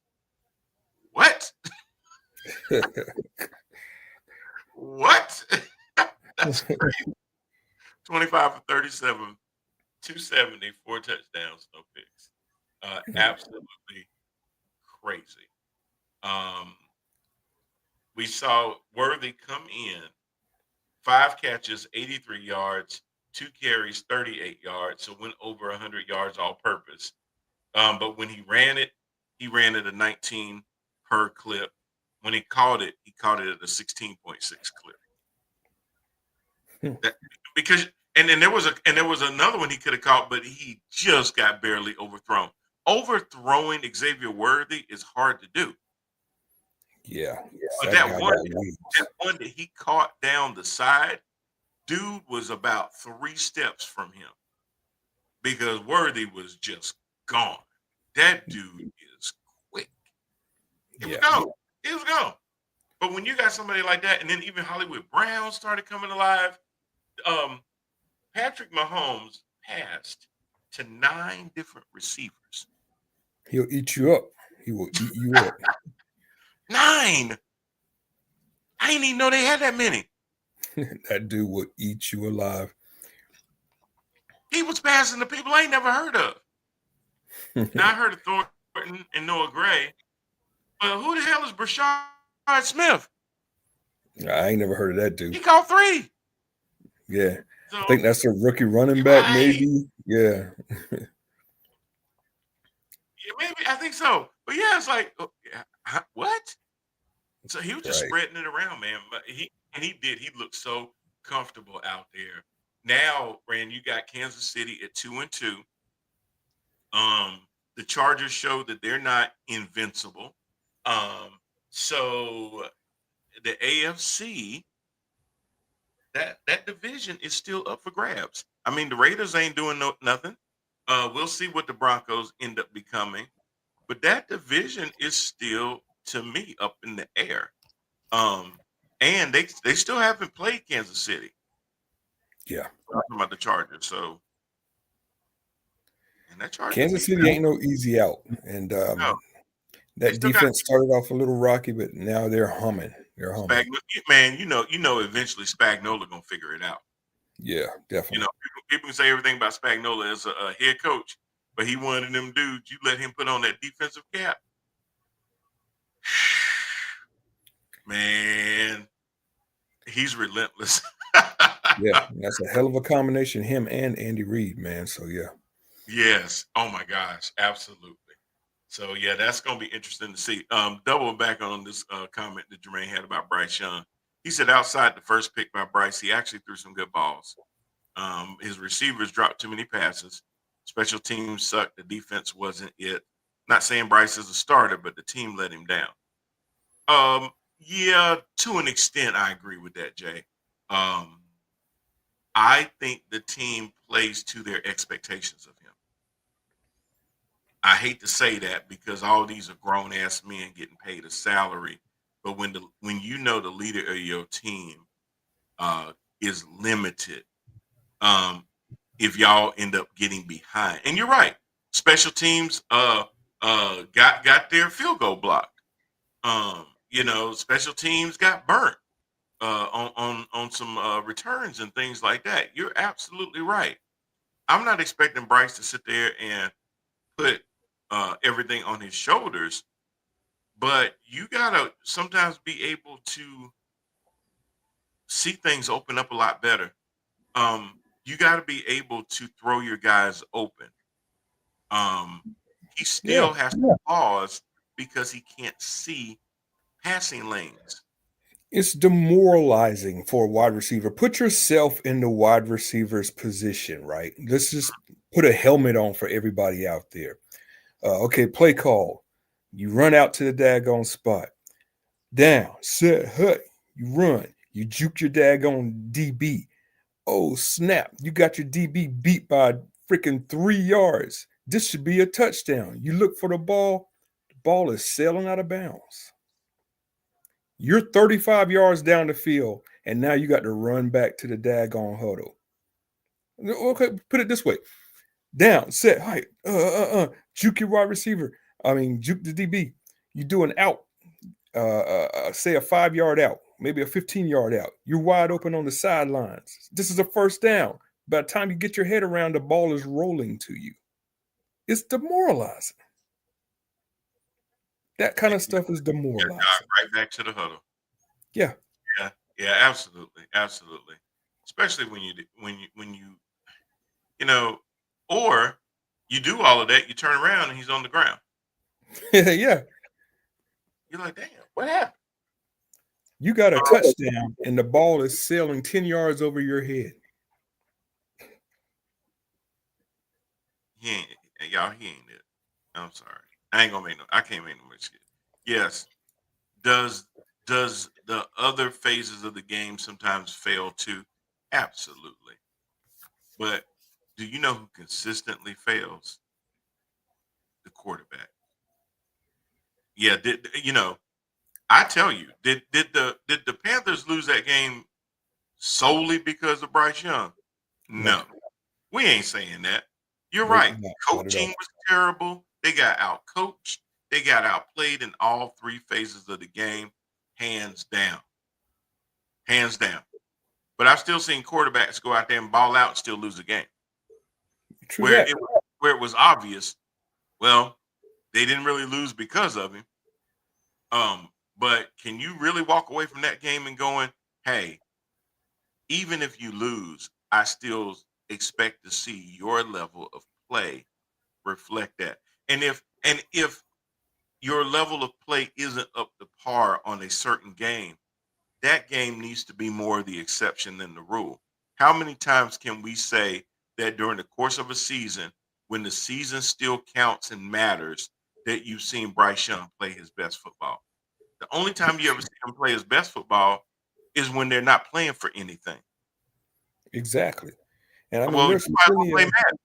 What? What? That's crazy. 25 for 37, 270, 4 touchdowns, no picks. Absolutely crazy. Um, we saw Worthy come in 5 catches, 83 yards, 2 carries, 38 yards. So went over 100 yards all purpose. But when he ran it a 19 per clip. When he caught it at a 16.6 clip. Hmm. That, because and then there was another one he could have caught, but he just got barely overthrown. Overthrowing Xavier Worthy is hard to do. Yeah, But that guy got wheels. that one that he caught down the side, dude was about 3 steps from him because Worthy was just gone. That dude is quick. He was Yeah, gone. He was gone. But when you got somebody like that, and then even Hollywood Brown started coming alive, um, Patrick Mahomes passed to 9 different receivers. he'll eat you up. He will eat you up. 9. I didn't even know they had that many. That dude will eat you alive. He was passing to people I ain't never heard of. Now I heard of Thornton and Noah Gray, but who the hell is Brashard Smith? I ain't never heard of that He dude. caught 3. Yeah, So I think that's a rookie running back, right, maybe. Yeah, yeah, maybe I think so. But yeah, it's like what? So he was just right. spreading it around, man. But he did. He looked so comfortable out there. Now, Rand, you got Kansas City at 2-2. Um, the Chargers show that they're not invincible. So the AFC, that division is still up for grabs. I mean, the Raiders ain't doing nothing. We'll see what the Broncos end up becoming, but that division is still, to me, up in the air. Um, and they still haven't played Kansas City. Yeah, Talking about the Chargers, so and that Chargers Kansas defense, City ain't no easy out, and no, they that still got defense started off a little rocky, but now they're humming. They're humming. Spagnuolo. Man, eventually Spagnuolo gonna figure it out. Yeah, definitely. People can say everything about Spagnuolo as a head coach, but he one of them dudes. You let him put on that defensive cap, man. He's relentless. Yeah, that's a hell of a combination. Him and Andy Reid, man. So yeah, Yes. Oh my gosh. Absolutely. So yeah, that's gonna be interesting to see. Double back on this comment that Jermaine had about Bryce Young. He said outside the first pick by Bryce, he actually threw some good balls. His receivers dropped too many passes. Special teams sucked. The defense wasn't it. Not saying Bryce is a starter, but the team let him down. Yeah, to an extent, I agree with that, Jay. Um, I think the team plays to their expectations of him. I hate to say that because all these are grown ass men getting paid a salary, but when you know the leader of your team uh, is limited, um, if y'all end up getting behind, and you're right, special teams got their field goal blocked. Special teams got burnt on some returns and things like that. You're absolutely right. I'm not expecting Bryce to sit there and put everything on his shoulders, but you gotta sometimes be able to see things open up a lot better. You got to be able to throw your guys open. Um, he yeah. still has to pause because he can't see passing lanes. It's demoralizing for a wide receiver. Put yourself in the wide receiver's position, right? Let's just put a helmet on for everybody out there. Okay, play call. You run out to the daggone spot. Down, set, hut. You run. You juke your daggone DB. Oh, snap. You got your DB beat by freaking 3 yards. This should be a touchdown. You look for the ball is sailing out of bounds. You're 35 yards down the field, and now you got to run back to the daggone huddle. Okay, put it this way: down, set, height, juke your wide receiver. I mean, juke the DB. You do an out, say a 5 yard out, maybe a 15 yard out. You're wide open on the sidelines. This is a first down. By the time you get your head around, the ball is rolling to you. It's demoralizing. That kind And of stuff is you got to jog demoralizing. right back to the huddle. Yeah, Yeah, yeah, absolutely, absolutely. Especially when you you know, or You do all of that, you turn around and he's on the ground. Yeah. You're like, damn, what happened? You got a touchdown and the ball is sailing 10 yards over your head. He ain't, y'all, he ain't it. I'm sorry. I can't make no excuse. Yes. Does the other phases of the game sometimes fail too? Absolutely. But do you know who consistently fails? The quarterback. Yeah, I tell you, did the Panthers lose that game solely because of Bryce Young? No, No. We ain't saying that. You're nope, right. not at Coaching all. was terrible. They got out coached. They got outplayed in all three phases of the game, hands down. Hands down. But I've still seen quarterbacks go out there and ball out and still lose the game. True Where that. it was obvious, well, they didn't really lose because of him. But can you really walk away from that game and going, hey, even if you lose, I still expect to see your level of play reflect that. And if your level of play isn't up to par on a certain game, that game needs to be more the exception than the rule. How many times can we say that during the course of a season, when the season still counts and matters, that you've seen Bryce Young play his best football? The only time you ever see him play his best football is when they're not playing for anything. Exactly. And I mean, Well, you might as well play Madden.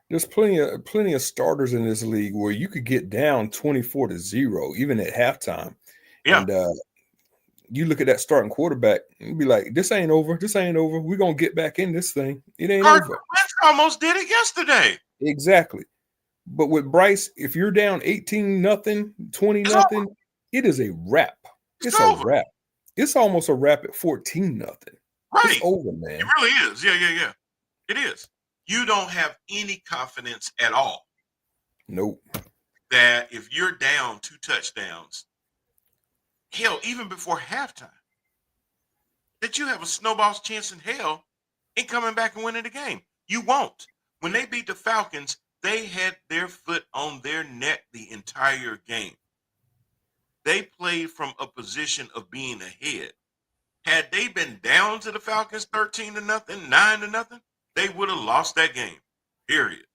there's plenty of starters in this league where you could get down 24-0 even at halftime, Yeah. and you look at that starting quarterback and be like, "This ain't over. This ain't over. We're gonna get back in this thing. It ain't Carson over." Wentz almost did it yesterday. Exactly. But with Bryce, if you're down 18-0, 20 It's over. nothing, it is a wrap. It's It's a over. wrap. It's almost a wrap at 14-0. It's Right. over, It man. really is. Yeah, yeah, yeah. It is. You don't have any confidence at all Nope. that if you're down two touchdowns, hell, even before halftime, that you have a snowball's chance in hell in coming back and winning the game. You won't. When they beat the Falcons, they had their foot on their neck the entire game. They played from a position of being ahead. Had they been down to the Falcons 13-0, 9-0, they would have lost that game. Period.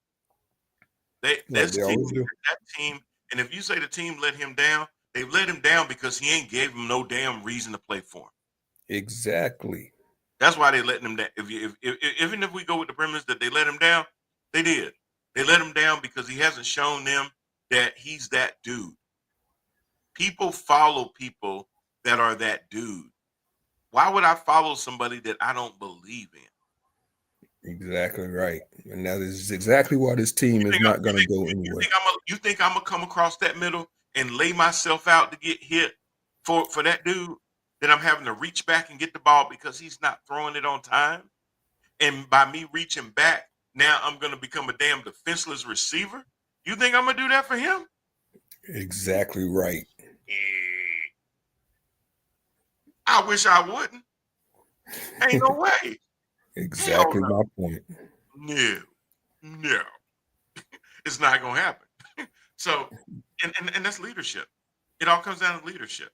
They Like that's they always do. that team. And if you say the team let him down, they've let him down because he ain't gave him no damn reason to play for him. Exactly. That's why they letting him down. Even if we go with the premise that they let him down, they did. They let him down because he hasn't shown them that he's that dude. People follow people that are that dude. Why would I follow somebody that I don't believe in? Exactly right. And that is exactly why this You team is think not you going to think go you anywhere. think I'm gonna come across that middle and lay myself out to get hit for that dude? That I'm having to reach back and get the ball because he's not throwing it on time. And by me reaching back, now I'm gonna become a damn defenseless receiver. You think I'm gonna do that for him? Exactly right. Eh, I wish I wouldn't. Ain't no way. Hell Exactly no. my point. No. No. It's not gonna happen. So and that's leadership. It all comes down to leadership.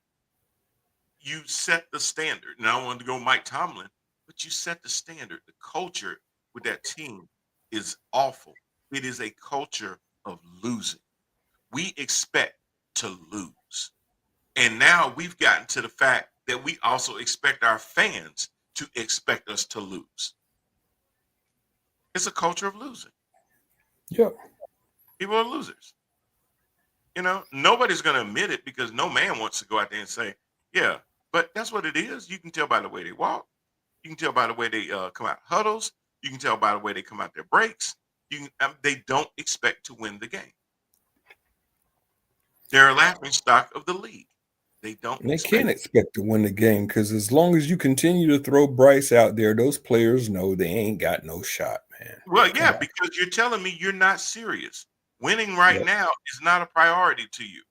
You set the standard. Now I wanted to go Mike Tomlin, but you set the standard. The culture with that team is awful. It is a culture of losing. We expect to lose. And now we've gotten to the fact that we also expect our fans to expect us to lose. It's a culture of losing. Yep. People are losers. Nobody's going to admit it because no man wants to go out there and say, yeah, but that's what it is. You can tell by the way they walk. You can tell by the way they come out huddles. You can tell by the way they come out their breaks. They don't expect to win the game. They're a laughing stock of the league. They don't And they expect. can't expect to win the game because as long as you continue to throw Bryce out there, those players know they ain't got no shot, man. Well, Come yeah, on. because you're telling me you're not serious. Winning right Yep. now is not a priority to you.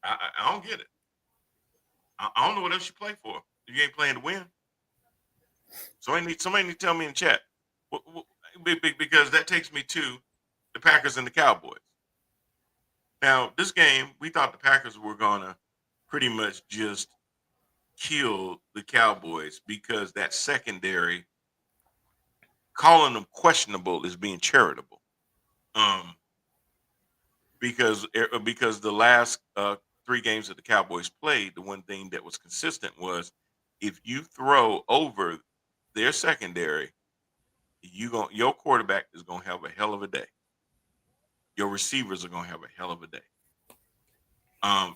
I don't get it. I don't know what else you play for. If you ain't playing to win, somebody need to tell me in chat. because that takes me to the Packers and the Cowboys. Now, this game, we thought the Packers were gonna pretty much just kill the Cowboys because that secondary, calling them questionable is being charitable. Um, because the last three games that the Cowboys played, the one thing that was consistent was if you throw over their secondary, your quarterback is gonna have a hell of a day. Your receivers are gonna have a hell of a day.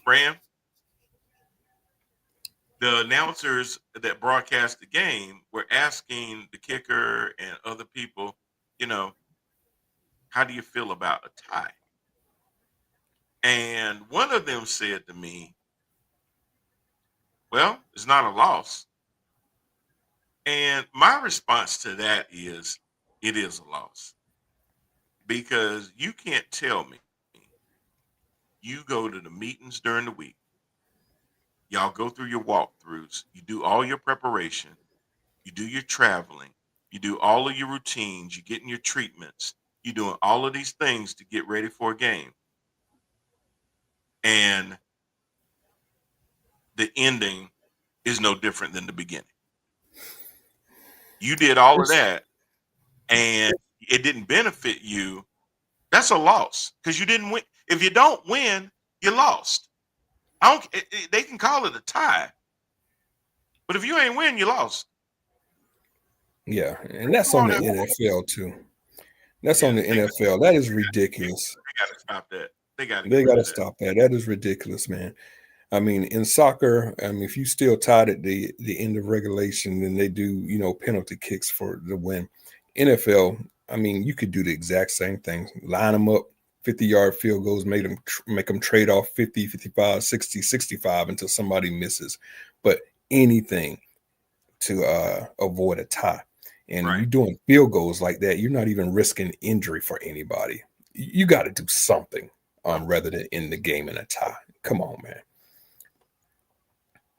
Fran, the announcers that broadcast the game were asking the kicker and other people, you know, how do you feel about a tie? And one of them said to me, well, it's not a loss. And my response to that is, it is a loss because you can't tell me you go to the meetings during the week, y'all go through your walkthroughs, you do all your preparation, you do your traveling, you do all of your routines, you're getting your treatments, you're doing all of these things to get ready for a game. And the ending is no different than the beginning. You did all of It's, that and it didn't benefit you. That's a loss because you didn't win. If you don't win, you lost. I don't. They can call it a tie, but if you ain't win, you lost. yeah, and that's Do on all the that. NFL too. That's on Yeah, the NFL. That is ridiculous. they got to stop that. They got to get They got rid to of that. stop that. That is ridiculous, man. I mean, in soccer, I mean, if you still tied at the end of regulation, then they do, penalty kicks for the win. NFL, I mean, you could do the exact same thing. Line them up, 50-yard field goals, make them trade off 50, 55, 60, 65 until somebody misses. But anything to avoid a tie. And Right. you doing field goals like that, you're not even risking injury for anybody. You got to do something Something. rather than end the game in a tie. Come on, man.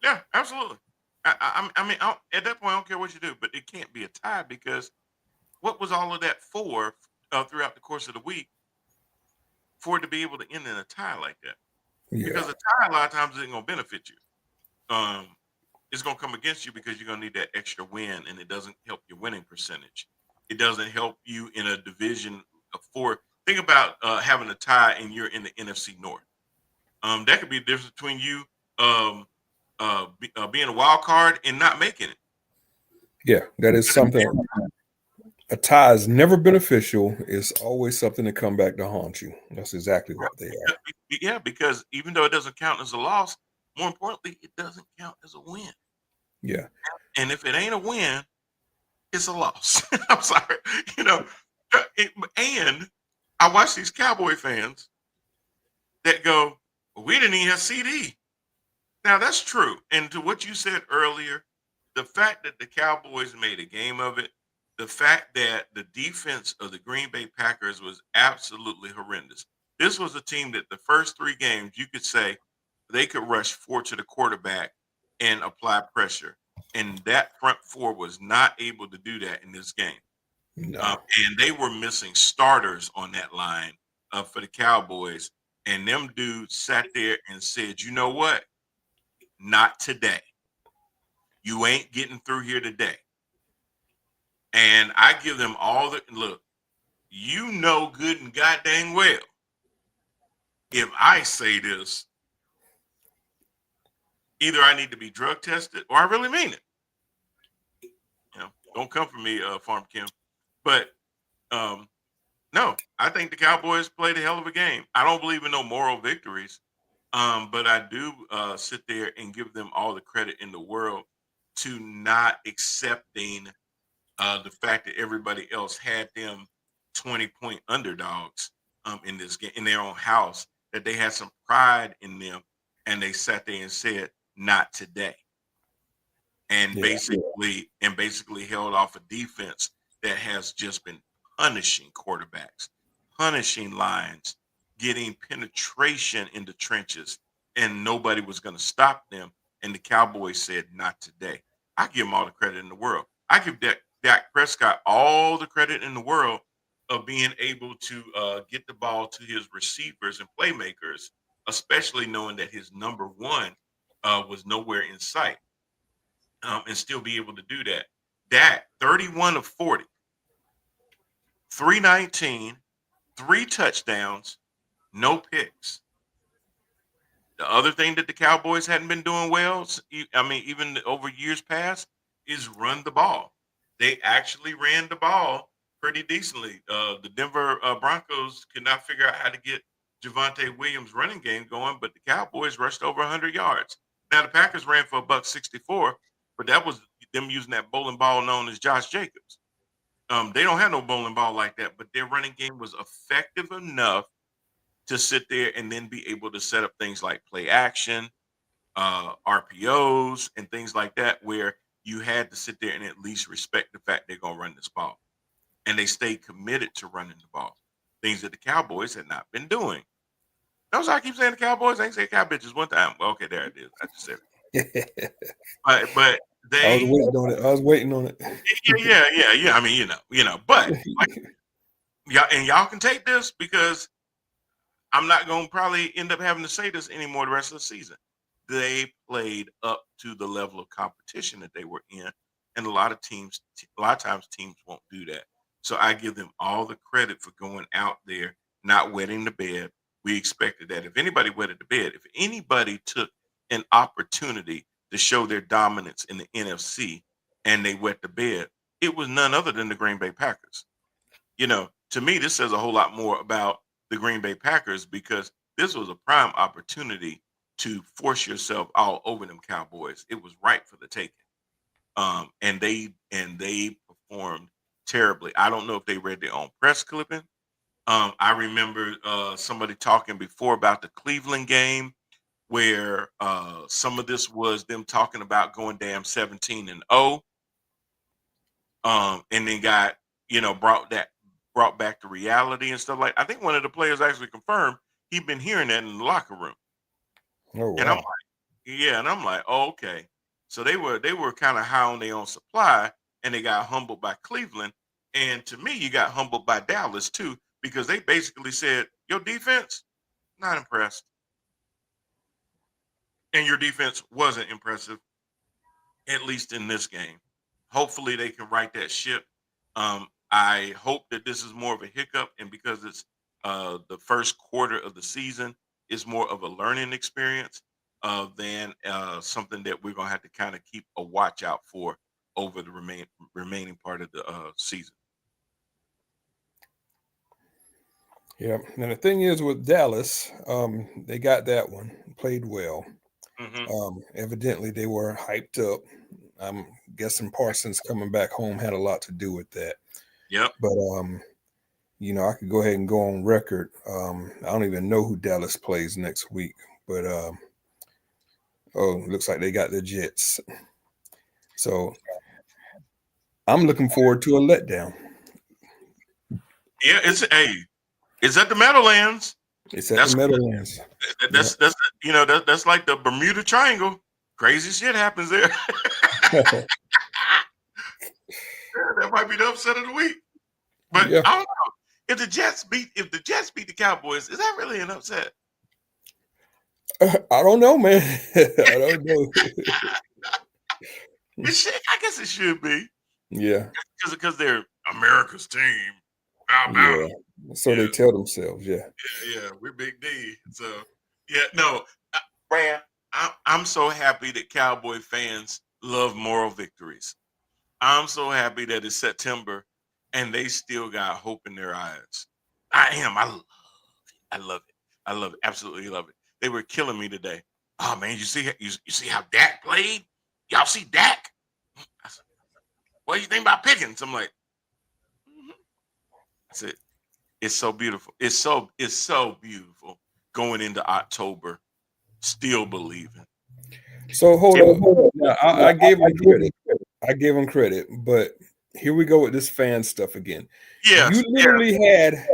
Yeah, absolutely. I mean, at that point, I don't care what you do, but it can't be a tie because what was all of that for throughout the course of the week for it to be able to end in a tie like that? Yeah. Because a tie a lot of times isn't going to benefit you. Um, it's going to come against you because you're going to need that extra win, and it doesn't help your winning percentage. It doesn't help you in a division of four. Think about having a tie and you're in the NFC North. That could be the difference between you being a wild card and not making it. Yeah, that is something. A tie is never beneficial. It's always something to come back to haunt you. That's exactly what they are. Yeah, because even though it doesn't count as a loss, more importantly, it doesn't count as a win. Yeah. And if it ain't a win, it's a loss. I'm sorry, you know. And I watch these Cowboy fans that go, well, "We didn't even have CD." Now that's true. And to what you said earlier, the fact that the Cowboys made a game of it, the fact that the defense of the Green Bay Packers was absolutely horrendous. This was a team that the first three games you could say they could rush four to the quarterback and apply pressure. And that front four was not able to do that in this game. No. And they were missing starters on that line for the Cowboys. And them dudes sat there and said, you know what? Not today. You ain't getting through here today. And I give them all the look, you know good and goddamn well. If I say this, either I need to be drug tested or I really mean it. Don't come for me, Farm Kim. But um, no, I think the Cowboys played a hell of a game. I don't believe in no moral victories, but I do sit there and give them all the credit in the world to not accepting the fact that everybody else had them 20-point underdogs in this game in their own house, that they had some pride in them and they sat there and said, not today. And Yeah. basically held off a defense that has just been punishing quarterbacks, punishing lines, getting penetration in the trenches, and nobody was going to stop them. And the Cowboys said, "Not today." I give them all the credit in the world. I give Dak Prescott all the credit in the world of being able to get the ball to his receivers and playmakers, especially knowing that his number one was nowhere in sight, and still be able to do that. Dak, 31 of 40, 319, 3 touchdowns, no picks. The other thing that the Cowboys hadn't been doing well, I mean, even over years past, is run the ball. They actually ran the ball pretty decently. The Denver Broncos could not figure out how to get Javonte Williams' running game going, but the Cowboys rushed over 100 yards. Now the Packers ran for a buck 64, but that was them using that bowling ball known as Josh Jacobs. They don't have no bowling ball like that, but their running game was effective enough to sit there and then be able to set up things like play action, RPOs, and things like that, where you had to sit there and at least respect the fact they're going to run this ball. And they stayed committed to running the ball, things that the Cowboys had not been doing. Notice I keep saying the Cowboys. I ain't say cow bitches one time. Well, okay, there it is. I just said it. But I was they, waiting on it. I was waiting on it. yeah. I mean, but like, yeah, and y'all can take this because I'm not going to probably end up having to say this anymore the rest of the season. They played up to the level of competition that they were in, and a lot of times teams won't do that. So I give them all the credit for going out there, not wetting the bed. We expected that. If anybody wetted the bed, if anybody took an opportunity to show their dominance in the NFC and they wet the bed, it was none other than the Green Bay Packers. To me, this says a whole lot more about the Green Bay Packers because this was a prime opportunity to force yourself all over them Cowboys. It was right for the taking. And they performed terribly. I don't know if they read their own press clipping. I remember somebody talking before about the Cleveland game where some of this was them talking about going damn 17-0, and then got brought back to reality and stuff like. I think one of the players actually confirmed he'd been hearing that in the locker room, Oh and I'm wow. like, yeah, and I'm like, oh, okay. So they were kind of high on their own supply, and they got humbled by Cleveland, and to me, you got humbled by Dallas too because they basically said your defense not impressed, and your defense wasn't impressive at least in this game. Hopefully, they can right that ship. I hope that this is more of a hiccup, and because it's the first quarter of the season, it's more of a learning experience than something that we're gonna have to kind of keep a watch out for over the remaining part of the season. Yeah. And the thing is with Dallas, they got that one, played well. Hmm. Evidently they were hyped up. I'm guessing Parsons coming back home had a lot to do with that. Yep. But I could go ahead and go on record. I don't even know who Dallas plays next week, but looks like they got the Jets. So I'm looking forward to a letdown. Yeah. It's at the Meadowlands. It's at the That's Meadowlands. Yeah. that's like the Bermuda Triangle. Crazy shit happens there. That might be the upset of the week. But Yeah. I don't know. If the Jets beat the Cowboys, is that really an upset? I don't know, man. I don't know. I guess it should be Yeah. because they're America's team. Alabama. Yeah. So they Yeah, tell themselves, yeah. yeah, we're Big D. So yeah, no, Brad, I'm so happy that Cowboy fans love moral victories. I'm so happy that it's September and they still got hope in their eyes. I am. I love it. I love it. Absolutely love it. They were killing me today. Oh man, you see how Dak played? Y'all see Dak? I said, what do you think about Pickens? I'm like, "Mhm." I said, it's so beautiful. It's so beautiful going into October, still believing. So hold It- up. Now, I gave them credit. I gave them credit, but here we go with this fan stuff again. You yes, yeah, literally had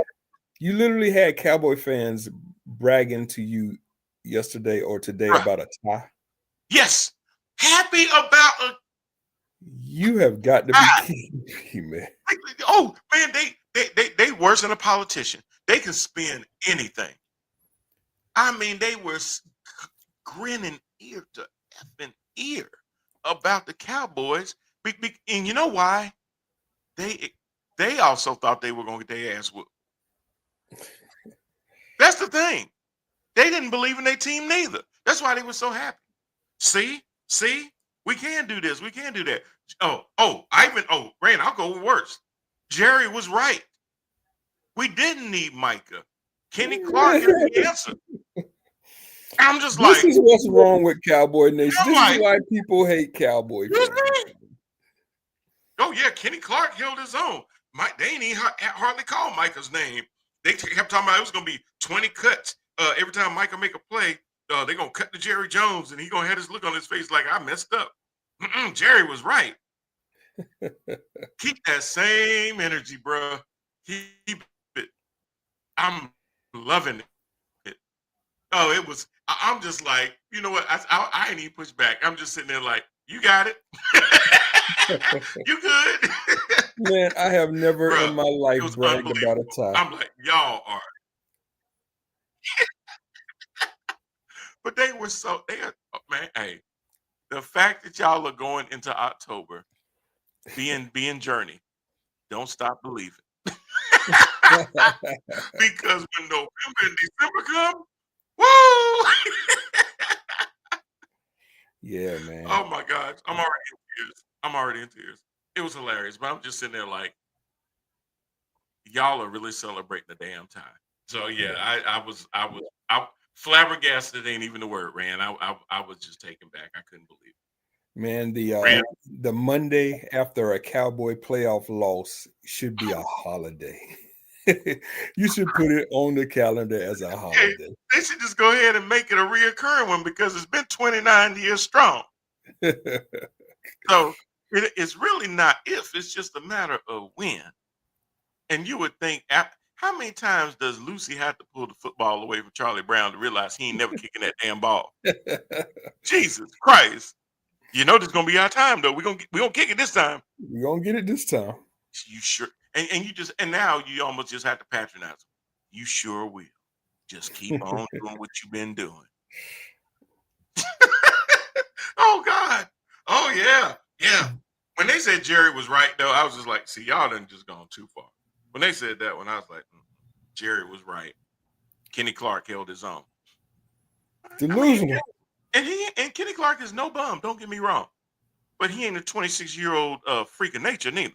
you literally had Cowboy fans bragging to you yesterday or today right. about a tie. Yes. Happy about a You have got to be God, kidding me, man. oh man, they worse than a politician. They can spin anything. I mean, they were grinning ear to effing ear about the Cowboys. And you know why? They they also thought they were going to get their ass whooped. That's the thing. They didn't believe in their team neither. That's why they were so happy. See, we can do this. We can do that. Rand, I'll go worse. Jerry was right. We didn't need Micah. Kenny Clark is the answer. I'm just This like, is what's wrong with Cowboy Nation. I'm This is like, why people hate Cowboy excuse fans. me? Oh yeah, Kenny Clark held his own. They ain't even hardly call Micah's name. They kept talking about it was gonna be 20 cuts. Every time Micah make a play, they're gonna cut to Jerry Jones, and he gonna have this look on his face like I messed up. Jerry was right. Keep that same energy, bro. Keep it. I'm loving it. Oh, it was. I'm just like, you know what? I ain't even push back. I'm just sitting there like, you got it. You good, Man, I have never bro? in my It life was bragged about a unbelievable. tie. I'm like, y'all are, but they were so they are, man. Hey, the fact that y'all are going into October, being Journey, don't stop believing. Because when November and December come, woo! Yeah, man. Oh my gosh, I'm already in tears. I'm already in tears. It was hilarious, but I'm just sitting there like, y'all are really celebrating the damn time. So yeah, Yeah. I flabbergasted ain't even the word, Rand. I was just taken back. I couldn't believe Man, it. Rand, the Monday after a Cowboy playoff loss should be a holiday. You should put it on the calendar as a hey, holiday. they should just go ahead and make it a reoccurring one because it's been 29 years strong. So it's really not if, it's just a matter of when. And you would think, how many times does Lucy have to pull the football away from Charlie Brown to realize he ain't never kicking that damn ball? Jesus Christ. You know this is gonna be our time though. We gonna kick it this time. We're gonna get it this time. You sure? And you just and now you almost just have to patronize them. You sure will. Just keep on doing what you've been doing. Oh God. Oh yeah. Yeah. When they said Jerry was right though, I was just like, see, y'all done just gone too far. When they said that one, I was like, Jerry was right. Kenny Clark held his own. I mean, Delusional. and Kenny Clark is no bum. Don't get me wrong, but he ain't a 26-year-old freak of nature neither.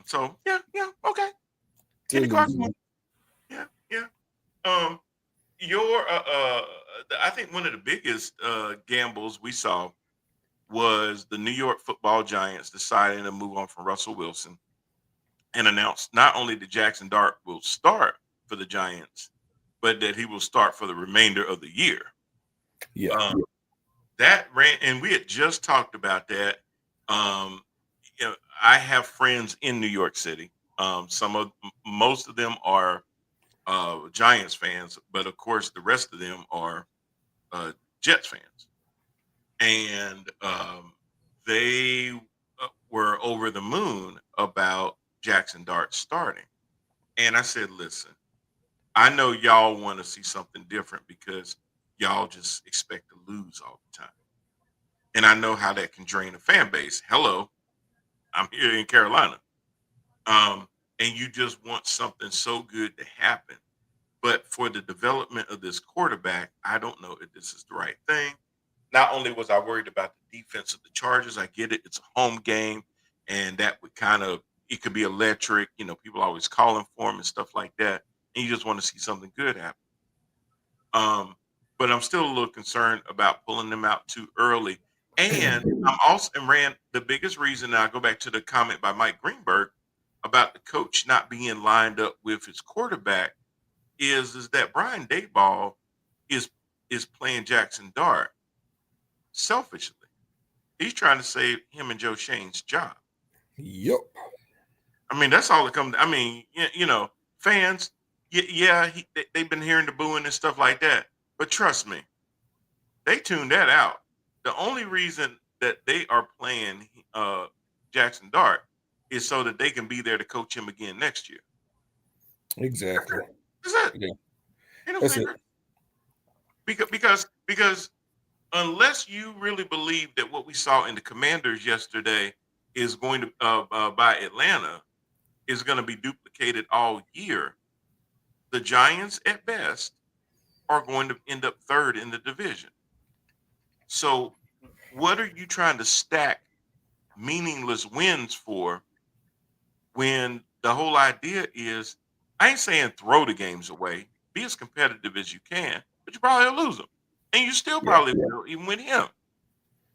So yeah, okay. Kenny Clark, Delusional. yeah, yeah. Um, your I think one of the biggest gambles we saw was the New York Football Giants deciding to move on from Russell Wilson and announced not only that Jackson Dart will start for the Giants, but that he will start for the remainder of the year. Yeah. Um, that ran, and we had just talked about that. Um, I have friends in New York City. Most of them are Giants fans, but of course the rest of them are Jets fans, and they were over the moon about Jackson Dart starting. And I said, listen, I know y'all want to see something different because y'all just expect to lose all the time. And I know how that can drain a fan base. Hello, I'm here in Carolina. Um, and you just want something so good to happen. But for the development of this quarterback, I don't know if this is the right thing. Not only was I worried about the defense of the Chargers, I get it, it's a home game, and that would kind of it could be electric. You know, people always calling for him and stuff like that, and you just want to see something good happen. Um, but I'm still a little concerned about pulling them out too early. And I'm also and ran the biggest reason. Now I go back to the comment by Mike Greenberg about the coach not being lined up with his quarterback is that Brian Dayball is is playing Jackson Dart selfishly. He's trying to save him and Joe Shane's job. Yep. I mean, that's all it comes. I mean, fans, yeah, they've been hearing the booing and stuff like that. But trust me, they tuned that out. The only reason that they are playing Jackson Dart is so that they can be there to coach him again next year. That's Exactly. it. That's it. Yeah, Ain't no that's it. secret. Because unless you really believe that what we saw in the Commanders yesterday is going to by Atlanta is going to be duplicated all year, the Giants at best are going to end up third in the division. So, what are you trying to stack meaningless wins for when the whole idea is? I ain't saying throw the games away, be as competitive as you can, but you probably will lose them, and you still Yeah, probably will, even with him.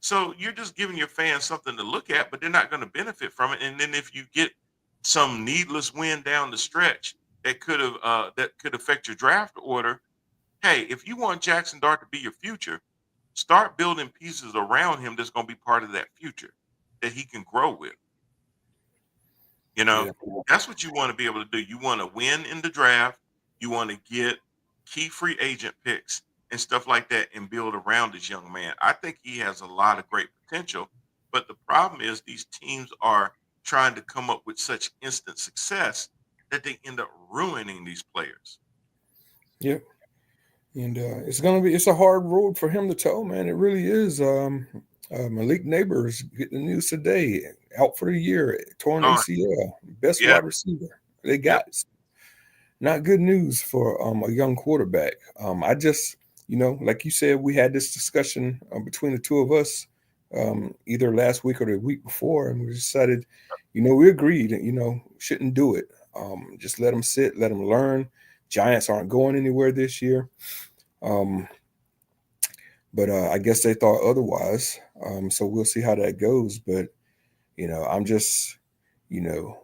So you're just giving your fans something to look at, but they're not going to benefit from it. And then if you get some needless win down the stretch that could affect your draft order, hey, if you want Jackson Dart to be your future, start building pieces around him that's going to be part of that future that he can grow with. You know, yeah, that's what you want to be able to do. You want to win in the draft. You want to get key free agent picks and stuff like that and build around this young man. I think he has a lot of great potential. But the problem is these teams are trying to come up with such instant success that they end up ruining these players. yeah. And it's a hard road for him to toe, man. It really is. Malik Neighbors getting the news today, out for the year, torn Oh, ACL, best yeah, wide receiver they yep. got. Not good news for a young quarterback. I just, like you said, we had this discussion between the two of us either last week or the week before, and we decided, we agreed, shouldn't do it. Just let them sit, let them learn. Giants aren't going anywhere this year. Um, but I guess they thought otherwise. So we'll see how that goes. But, I'm just, you know,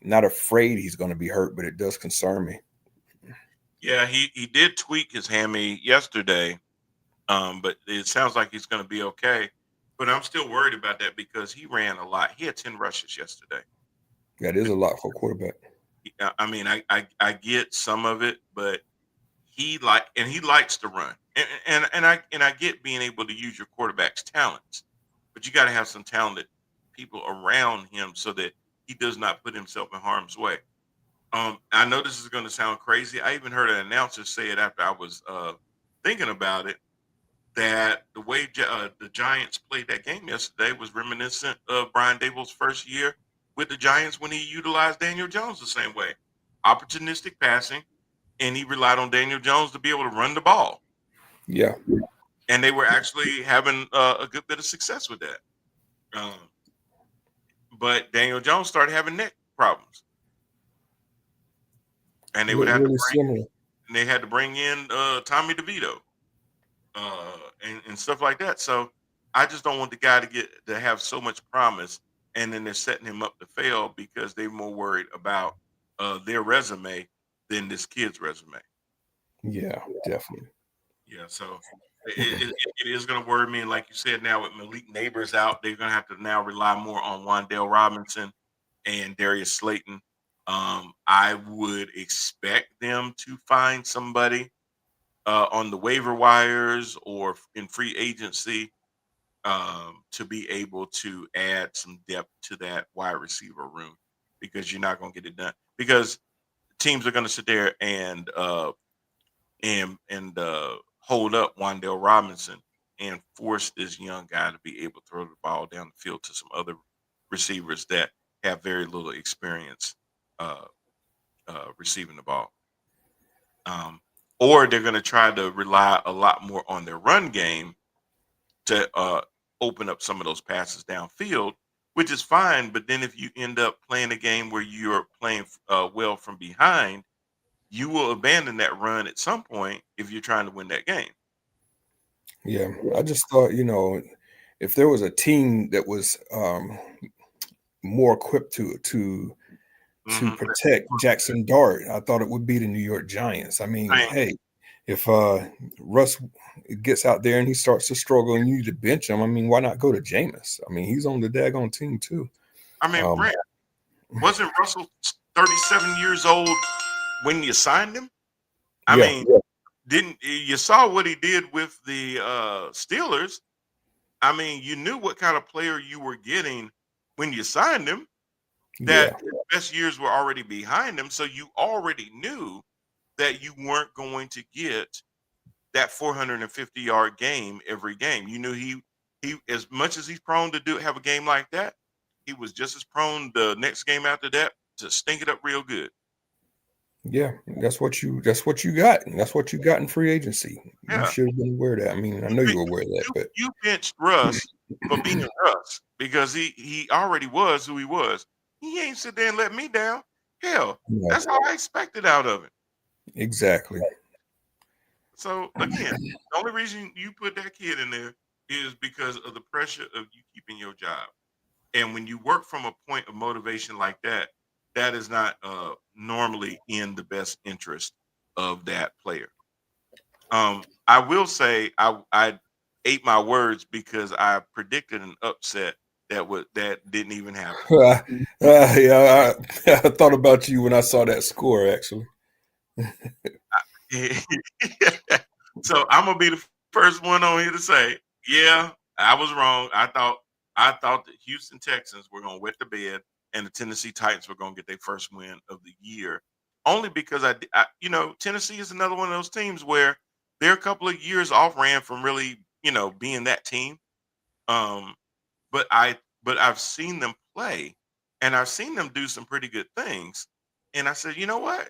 not afraid he's going to be hurt, but it does concern me. Yeah, he did tweak his hammy yesterday, but it sounds like he's going to be okay. But I'm still worried about that because he ran a lot. He had 10 rushes yesterday. That is a lot for a quarterback. I mean, I get some of it, but he likes to run, and I get being able to use your quarterback's talents, but you got to have some talented people around him so that he does not put himself in harm's way. I know this is going to sound crazy. I even heard an announcer say it after I was thinking about it that the way the Giants played that game yesterday was reminiscent of Brian Dable's first year with the Giants when he utilized Daniel Jones the same way. Opportunistic passing, and he relied on Daniel Jones to be able to run the ball. Yeah, And they were actually having a good bit of success with that. Um, but Daniel Jones started having neck problems, and really similar. they had to bring in Tommy DeVito and stuff like that. So I just don't want the guy to have so much promise, and then they're setting him up to fail because they're more worried about their resume than this kid's resume. Yeah, definitely. Yeah, so it is going to worry me. And like you said, now with Malik Neighbors out, they're going to have to now rely more on Wandale Robinson and Darius Slayton. I would expect them to find somebody on the waiver wires or in free agency to be able to add some depth to that wide receiver room because you're not going to get it done because teams are going to sit there and hold up Wandale Robinson and force this young guy to be able to throw the ball down the field to some other receivers that have very little experience uh, receiving the ball. Um, or they're going to try to rely a lot more on their run game to open up some of those passes downfield, which is fine. But then if you end up playing a game where you're playing well from behind, you will abandon that run at some point if you're trying to win that game. Yeah, I just thought, if there was a team that was more equipped to Mm-hmm. protect Jackson Dart, I thought it would be the New York Giants. I mean, Same. hey, if Russ gets out there and he starts to struggle and you need to bench him, I mean, why not go to Jameis? I mean, he's on the daggone team too. I mean, Um, Brent, wasn't Russell 37 years old when you signed him? I yeah, mean, didn't you saw what he did with the Steelers? I mean, you knew what kind of player you were getting when you signed him, that Yeah. his best years were already behind him. So you already knew that you weren't going to get that 450-yard game every game. You knew he as much as he's prone to have a game like that, he was just as prone the next game after that to stink it up real good. Yeah, that's what you got. And that's what you got in free agency. You Yeah. should have been aware of that. I mean, I know you were aware of that, You but you benched Russ for being Russ because he already was who he was. He ain't sit there and let me down. Hell, no, that's how I expected out of it. exactly. So again, the only reason you put that kid in there is because of the pressure of you keeping your job. And when you work from a point of motivation like that, that is not normally in the best interest of that player. I will say I ate my words because I predicted an upset that didn't even happen. Yeah, I thought about you when I saw that score. Actually, So I'm gonna be the first one on here to say, yeah, I was wrong. I thought the Houston Texans were gonna wet the bed and the Tennessee Titans were gonna get their first win of the year. Only because Tennessee is another one of those teams where they're a couple of years off ran from really, being that team. Um, but I've seen them play and I've seen them do some pretty good things. And I said, you know what?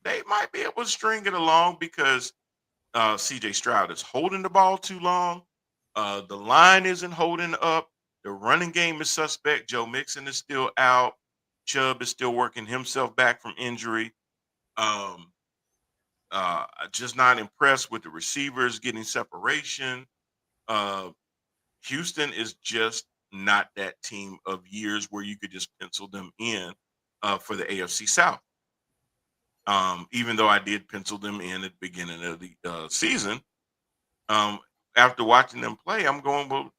They might be able to string it along because CJ Stroud is holding the ball too long. The line isn't holding up. The running game is suspect. Joe Mixon is still out. Chubb is still working himself back from injury. Um, just not impressed with the receivers getting separation. Uh, Houston is just not that team of years where you could just pencil them in for the AFC South. Even though I did pencil them in at the beginning of the season, um, after watching them play, I'm going, well,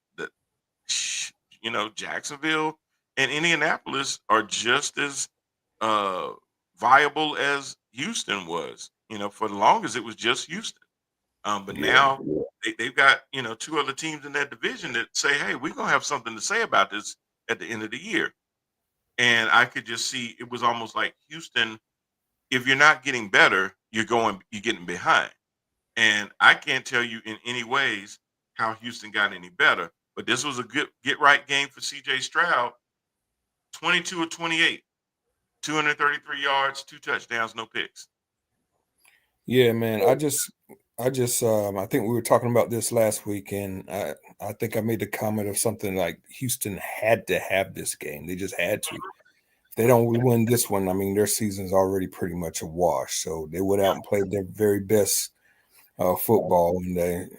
Jacksonville and Indianapolis are just as uh, viable as Houston was. For the longest, it was just Houston. But yeah, now they've got, two other teams in that division that say, hey, we're going to have something to say about this at the end of the year. And I could just see it was almost like Houston, if you're not getting better, you're getting behind. And I can't tell you in any ways how Houston got any better, but this was a good get right game for CJ Stroud. 22 of 28, 233 yards, 2 touchdowns, no picks. yeah, man. I think we were talking about this last week, and I think I made the comment of something like Houston had to have this game. They just had to. If they don't win this one, I mean, their season's already pretty much a wash. So they went out and played their very best football, and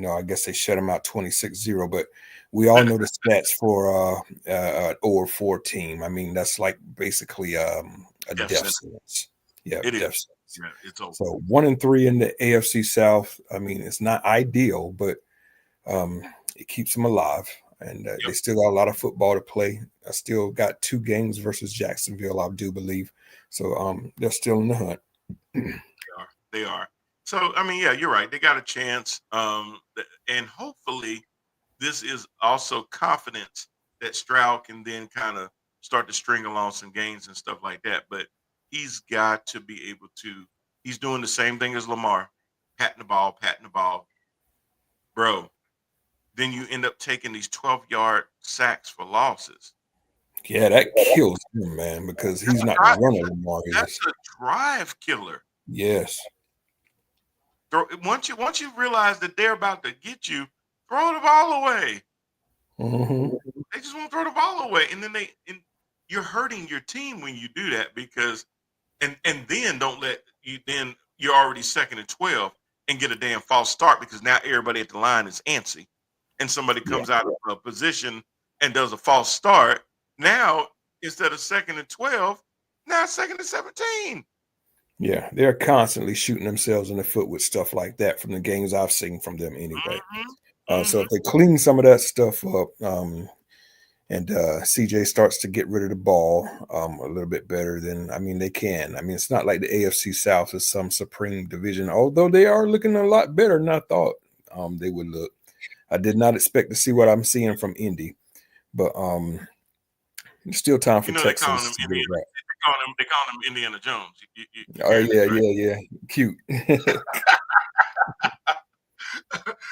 I guess they shut them out 26-0. But we all know the stats for over 4 team. I mean, that's like basically a Death death sentence. sentence. Yeah, It is. death sentence. Yeah, it's over. So 1-3 in the AFC South. I mean, it's not ideal, but it keeps them alive, and they Yep, still got a lot of football to play. I still got 2 games versus Jacksonville, I do believe. So they're still in the hunt. they are. They are. So I mean, yeah, you're right. They got a chance. And hopefully this is also confidence that Stroud can then kind of start to string along some gains and stuff like that. But he's got to be able to. He's doing the same thing as Lamar, patting the ball, bro. Then you end up taking these 12-yard sacks for losses. Yeah, that kills him, man, because he's not the runner Lamar That's is. a drive killer. Yes. Once you realize that they're about to get you, throw the ball away. Mm-hmm. They just won't throw the ball away, and you're hurting your team when you do that because and then don't let you then you're already second and 12 and get a damn false start because now everybody at the line is antsy, and somebody Yeah. comes out of a position and does a false start. Now instead of second and 12, now it's second and 17. Yeah, they're constantly shooting themselves in the foot with stuff like that from the games I've seen from them anyway. Mm-hmm. So Mm-hmm. if they clean some of that stuff up, and CJ starts to get rid of the ball a little bit better, then I mean they can. I mean it's not like the AFC South is some supreme division, although they are looking a lot better than I thought they would look. I did not expect to see what I'm seeing from Indy, but there's still time for You know they call Texans him to get it Indiana. right. They call him Indiana Jones. You Oh hearing yeah, this right? yeah, yeah, cute.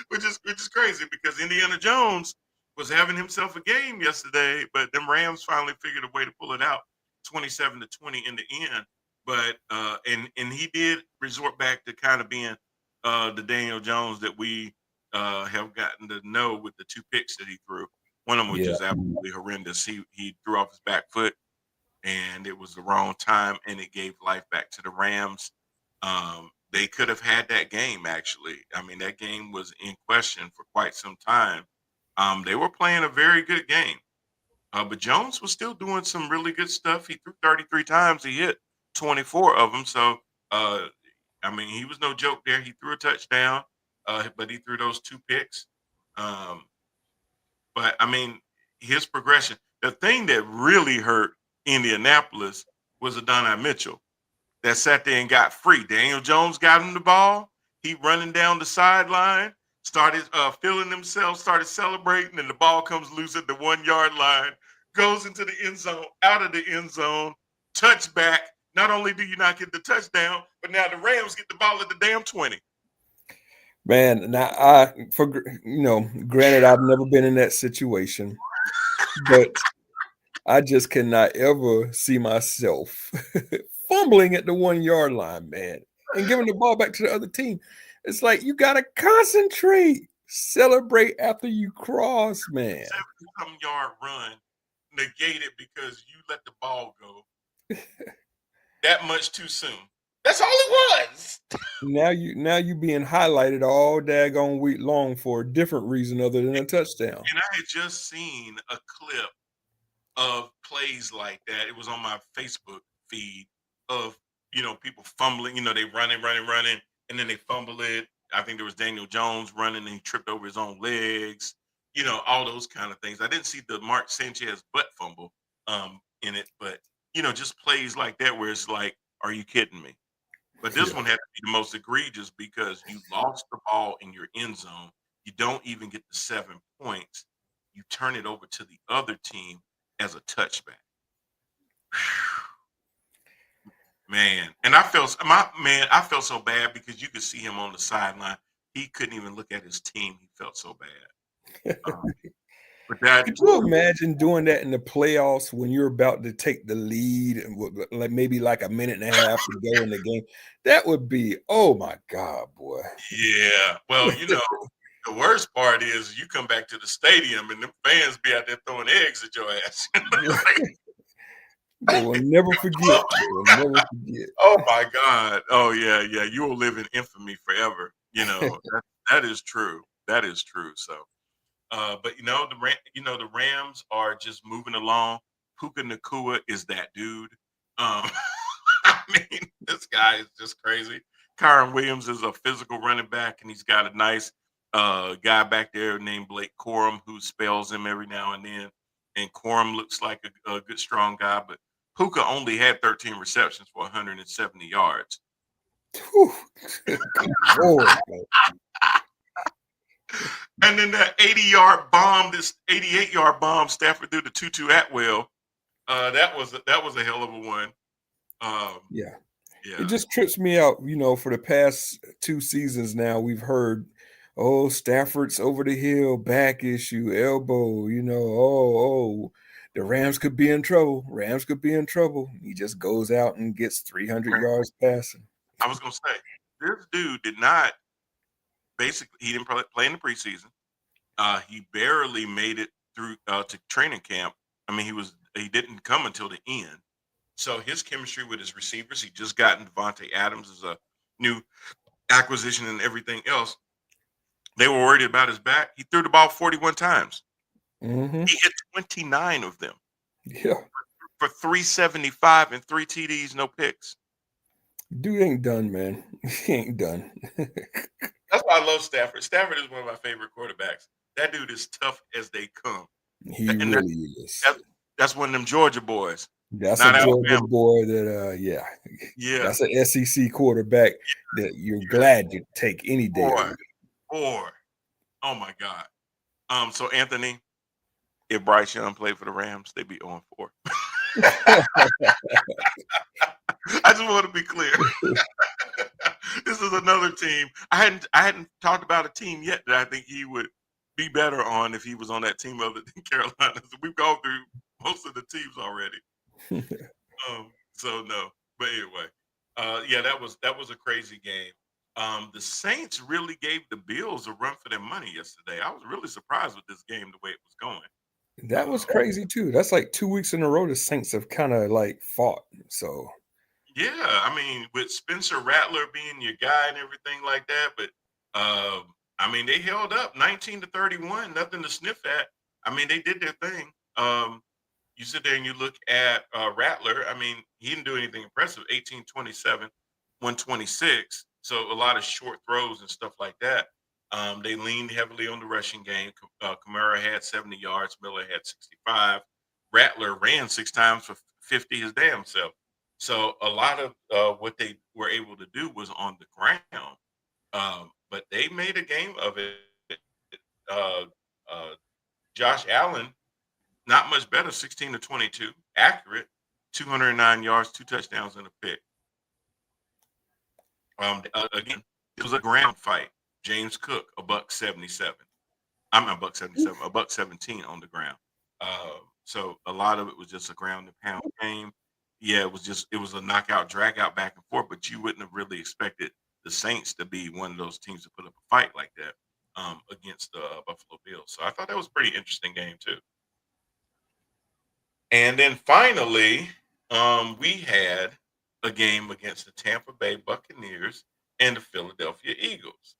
which is crazy because Indiana Jones was having himself a game yesterday, but them Rams finally figured a way to pull it out, 27-20 in the end. But and he did resort back to kind of being the Daniel Jones that we have gotten to know with the two picks that he threw. One of them was Yeah, just absolutely horrendous. He threw off his back foot and it was the wrong time, and it gave life back to the Rams. They could have had that game actually. I mean, that game was in question for quite some time. They were playing a very good game, but Jones was still doing some really good stuff. He threw 33 times. He hit 24 of them. So, uh, I mean, he was no joke there. He threw a touchdown, but he threw those two picks. Um, but I mean, his progression. The thing that really hurt Indianapolis was Adonai Mitchell that sat there and got free. Daniel Jones got him the ball. He running down the sideline, started feeling himself, started celebrating, and the ball comes loose at the 1 yard line, goes into the end zone, out of the end zone, touchback. Not only do you not get the touchdown, but now the Rams get the ball at the damn 20. man. Now, granted, I've never been in that situation, but I just cannot ever see myself fumbling at the 1 yard line, man, and giving the ball back to the other team. It's like you gotta concentrate, celebrate after you cross, man. 70-some-yard run negated because you let the ball go that much too soon. That's all it was. Now you being highlighted all daggone week long for a different reason other than a touchdown. And I had just seen a clip of plays like that. It was on my Facebook feed of people fumbling. They running, and then they fumble it. I think there was Daniel Jones running and he tripped over his own legs. All those kind of things. I didn't see the Mark Sanchez butt fumble in it, but just plays like that where it's like, are you kidding me? But this Yeah, one had to be the most egregious because you lost the ball in your end zone. You don't even get the 7 points. You turn it over to the other team as a touchback. Man, and I felt so bad because you could see him on the sideline. He couldn't even look at his team. He felt so bad. But that, could you woo, imagine doing that in the playoffs when you're about to take the lead and like maybe like a minute and a half to go in the game? That would be, oh my God, boy. yeah. Well, the worst part is you come back to the stadium and the fans be out there throwing eggs at your ass. They will never forget. They will never forget. Oh my God. Oh yeah, yeah. You will live in infamy forever. That is true. That is true. So, but the Rams are just moving along. Puka Nakua is that dude. I mean, this guy is just crazy. Kyron Williams is a physical running back, and he's got a nice guy back there named Blake Corum who spells him every now and then. And Corum looks like a good, strong guy, but Puka only had 13 receptions for 170 yards. Whew. Good Lord, man. And then that 80-yard bomb, this 88-yard bomb, Stafford threw to Tutu Atwell. That was a hell of a one. Yeah. It Yeah, just trips me out, for the past 2 seasons now, we've heard, oh, Stafford's over the hill, back issue, elbow, the Rams could be in trouble. Rams could be in trouble. He just goes out and gets 300 yards passing. I was gonna say this dude did not basically. He didn't play in the preseason. He barely made it through to training camp. I mean, he didn't come until the end. So his chemistry with his receivers, he just gotten Devontae Adams as a new acquisition and everything else. They were worried about his back. He threw the ball 41 times. Mm-hmm. He hit 29 of them Yeah. for 375 and 3 TDs, no picks. Dude ain't done, man. He ain't done. That's why I love Stafford. Stafford is one of my favorite quarterbacks. That dude is tough as they come. He And really is. that's one of them Georgia boys, That's a not Georgia Alabama. boy that, yeah. Yeah, That's an SEC quarterback that you're glad to take any day of boy, it. boy. Oh my God. So Anthony, if Bryce Young played for the Rams, they'd be 0-4. I just want to be clear. This is another team. I hadn't talked about a team yet that I think he would be better on if he was on that team other than Carolina. So we've gone through most of the teams already. So no. But anyway, yeah, that was a crazy game. The Saints really gave the Bills a run for their money yesterday. I was really surprised with this game the way it was going. That was crazy too. That's like 2 weeks in a row the Saints have kind of like fought. So Yeah, I mean, with Spencer Rattler being your guy and everything like that, but I mean, they held up 19-31, nothing to sniff at. I mean, they did their thing. You sit there and you look at Rattler. I mean, he didn't do anything impressive. 18-27, 126. So a lot of short throws and stuff like that. They leaned heavily on the rushing game. Kamara had 70 yards. Miller had 65. Rattler ran 6 times for 50 his damn self. So a lot of what they were able to do was on the ground. But they made a game of it. Uh, uh, Josh Allen, not much better, 16-22, accurate, 209 yards, 2 touchdowns, and a pick. Again, it was a ground fight. James Cook, a buck 77. I'm not a buck 77, a buck 17 on the ground. So a lot of it was just a ground and pound game. Yeah, it was a knockout, drag out, back and forth. But you wouldn't have really expected the Saints to be one of those teams to put up a fight like that against the Buffalo Bills. So I thought that was a pretty interesting game too. And then finally, we had a game against the Tampa Bay Buccaneers and the Philadelphia Eagles.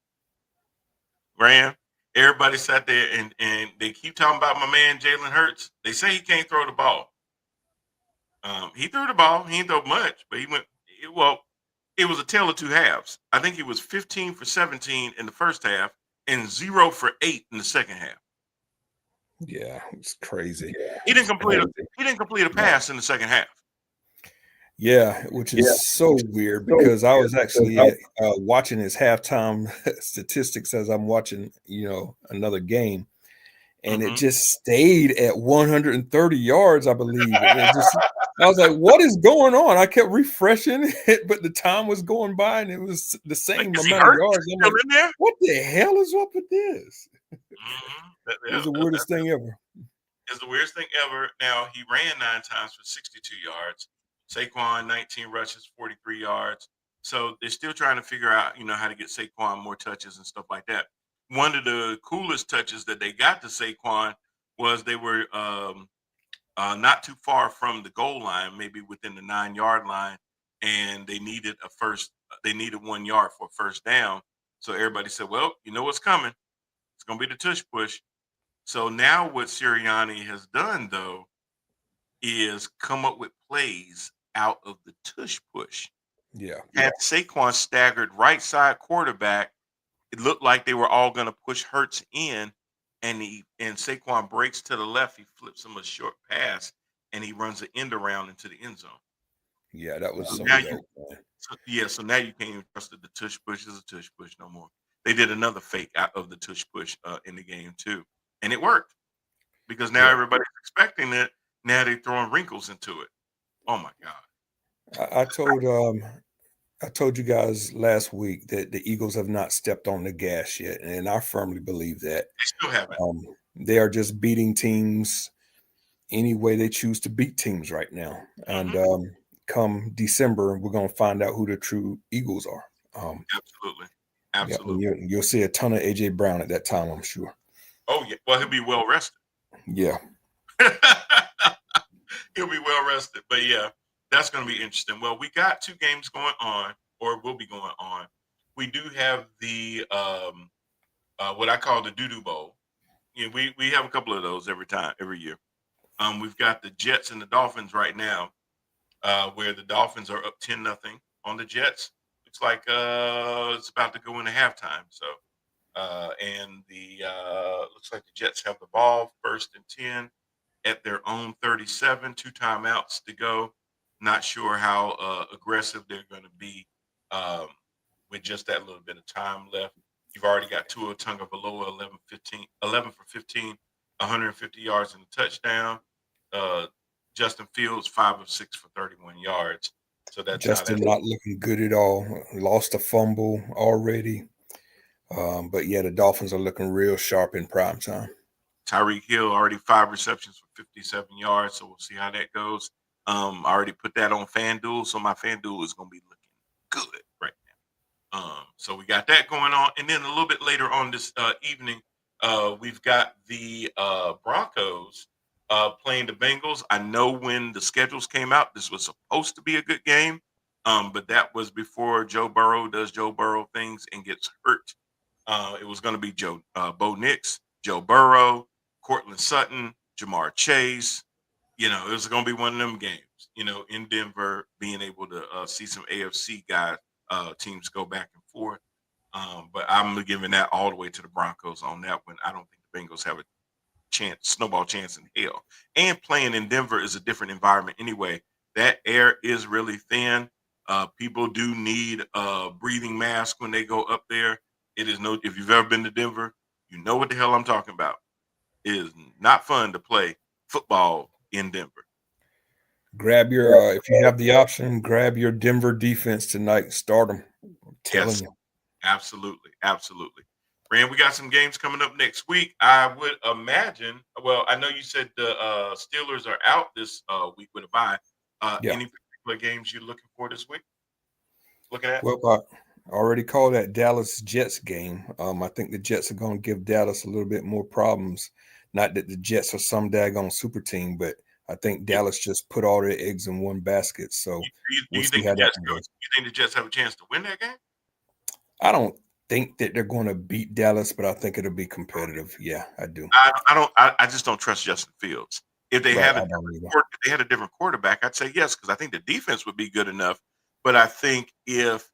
Graham, everybody sat there and they keep talking about my man Jalen Hurts. They say he can't throw the ball. He threw the ball. He didn't throw much, but he went. Well, it was a tale of two halves. I think he was 15 for 17 in the first half and 0 for 8 in the second half. yeah, it's crazy. He didn't complete a pass in the second half. Yeah, which is so weird because I was actually watching his halftime statistics as I'm watching, another game, and it Mhm. just stayed at 130 yards, I believe. And I was like, "What is going on?" I kept refreshing it, but the time was going by, and it was the Like, same is he amount of hurt? Is yards. he I'm still like, in there? "What the hell is up with this?" It was Yeah, the weirdest thing ever. it's the weirdest thing ever. Now he ran 9 times for 62 yards. Saquon 19 rushes, 43 yards. So they're still trying to figure out, how to get Saquon more touches and stuff like that. One of the coolest touches that they got to Saquon was they were not too far from the goal line, maybe within the 9 yard line, and they needed a first. They needed 1 yard for a first down. So everybody said, "Well, you know what's coming? It's going to be the tush push." So now what Sirianni has done though is come up with plays out of the tush push. Yeah, Had Saquon staggered right side quarterback, it looked like they were all going to push Hurts in, and Saquon breaks to the left. He flips him a short pass, and he runs an end around into the end zone. yeah, that was So so now dope, man. so now you can't even trust that the tush push is a tush push no more. They did another fake out of the tush push in the game too, and it worked because now Yeah, everybody's expecting it. Now they're throwing wrinkles into it. Oh my God! I, I told um I told you guys last week that the Eagles have not stepped on the gas yet, and I firmly believe that. They still haven't. Um, they are just beating teams any way they choose to beat teams right now. And Hmm. come December, we're going to find out who the true Eagles are. Um, Absolutely, yeah, and absolutely. you'll see a ton of AJ Brown at that time, I'm sure. Oh yeah. Well, he'll be well rested. Yeah, He'll be well rested. But yeah, that's going to be interesting. Well, we got 2 games going on, or will be going on. We do have the what I call the doo doo bowl. Yeah, we have a couple of those every year. We've got the Jets and the Dolphins right now, where the Dolphins are up 10-0 on the Jets. Looks like it's about to go into halftime. So, and the looks like the Jets have the ball, 1st and 10 at their own 37, 2 timeouts to go. Not sure how aggressive they're going to be um, with just that little bit of time left. You've already got Tua Tagovailoa 11 for 15, 150 yards and a touchdown. Uh, Justin Fields 5 of 6 for 31 yards. So that's how Justin that's. not looking good at all. Lost a fumble already. But yeah, the Dolphins are looking real sharp in prime time. Tyreek Hill already 5 receptions for 57 yards. So we'll see how that goes. I already put that on FanDuel, so my FanDuel is going to be looking good right now. So we got that going on, and then a little bit later on this evening, we've got the Broncos playing the Bengals. I know when the schedules came out, this was supposed to be a good game, but that was before Joe Burrow does Joe Burrow things and gets hurt. It was going to be Bo Nix, Joe Burrow, Cortland Sutton, Jamar Chase. It was going to be one of them games. In Denver, being able to see some AFC guys teams go back and forth. But I'm giving that all the way to the Broncos on that one. I don't think the Bengals have a snowball chance in hell. And playing in Denver is a different environment anyway. That air is really thin. People do need a breathing mask when they go up there. It is if you've ever been to Denver, you know what the hell I'm talking about. It is not fun to play football in Denver. Grab your if you have the option, grab your Denver defense tonight. Start them. I'm telling Yes, you. absolutely, absolutely. Rand, we got some games coming up next week. I would imagine. Well, I know you said the Steelers are out this week with a bye. Yeah. Any particular games you're looking for this week? Looking at? Well, I already called that Dallas Jets game. I think the Jets are going to give Dallas a little bit more problems. Not that the Jets are some daggone super team, but I think You, Dallas just put all their eggs in one basket. So do we'll you see think how the that Jets one go? goes. You think the Jets have a chance to win that game? I don't think that they're going to beat Dallas, but I think it'll be competitive. Yeah, I do. I don't. I just don't trust Justin Fields. If they Right, had I a don't either. if they had a different quarterback, I'd say yes because I think the defense would be good enough. But I think if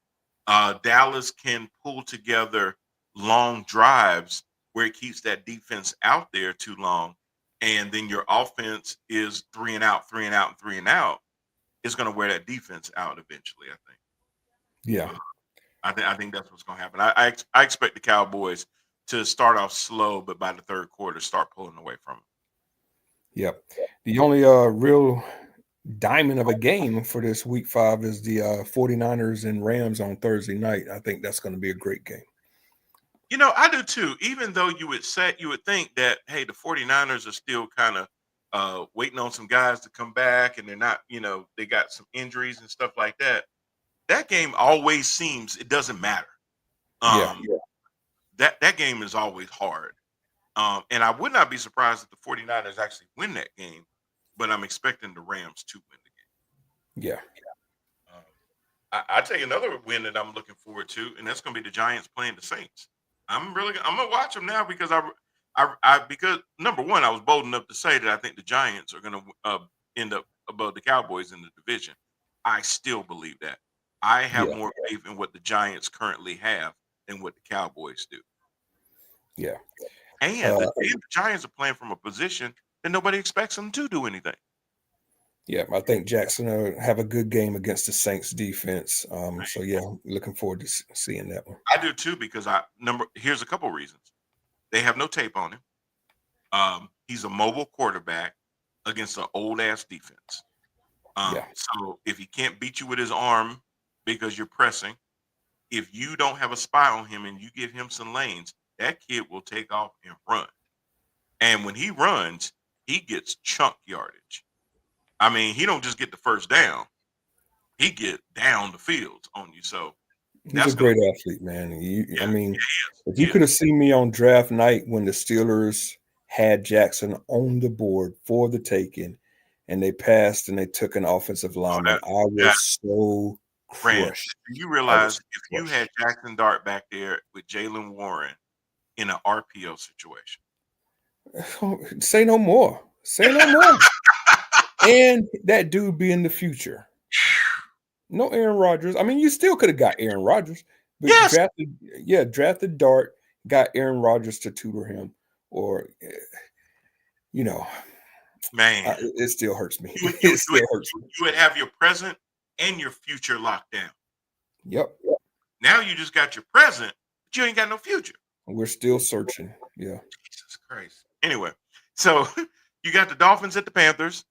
Dallas can pull together long drives where it keeps that defense out there too long, and then your offense is 3 and out, 3 and out, and 3 and out, it's going to wear that defense out eventually. I think. Yeah, I think that's what's going to happen. I expect the Cowboys to start off slow, but by the third quarter, start pulling away from them. yep. The only real diamond of a game for this week 5 is the 49ers and Rams on Thursday night. I think that's going to be a great game. I do too. Even though you would think that, hey, the 49ers are still kind of waiting on some guys to come back and they're not, they got some injuries and stuff like that. That game always seems it doesn't matter. Yeah, That game is always hard. And I would not be surprised if the 49ers actually win that game, but I'm expecting the Rams to win the game. yeah, I tell you another win that I'm looking forward to, and that's going to be the Giants playing the Saints. I'm gonna watch them now because because number one, I was bold enough to say that I think the Giants are going to end up above the Cowboys in the division. I still believe that. I have yeah, more faith in what the Giants currently have than what the Cowboys do. yeah. And Uh, the Giants are playing from a position that nobody expects them to do anything. yeah, I think Jackson will have a good game against the Saints defense. So yeah, looking forward to seeing that one. I do too because here's a couple reasons. They have no tape on him. He's a mobile quarterback against an old ass defense. Yeah, So if he can't beat you with his arm because you're pressing, if you don't have a spy on him and you give him some lanes, that kid will take off and run. And when he runs, he gets chunk yardage. I mean, he don't just get the first down; he get down the field on you. So he's a that's gonna, great athlete, man. I yeah, mean, if you he could is. have seen me on draft night when the Steelers had Jackson on the board for the taking, and they passed and they took an offensive Oh, lineman, I that was so Rand, crushed. do you I realize was if you had crushed. Jackson Dart back there with Jalen Warren in an RPO situation? Say no more. Say no more. And that dude be in the future. No Aaron Rodgers. I mean, you still could have got Aaron Rodgers, but Yes, drafted Dart, got Aaron Rodgers to tutor him, or you know, man. it still hurts me. You would you It would you would still hurts me. you would have your present and your future locked down. Yep. Now you just got your present, but you ain't got no future. We're still searching. Yeah. Jesus Christ. Anyway, so you got the Dolphins at the Panthers.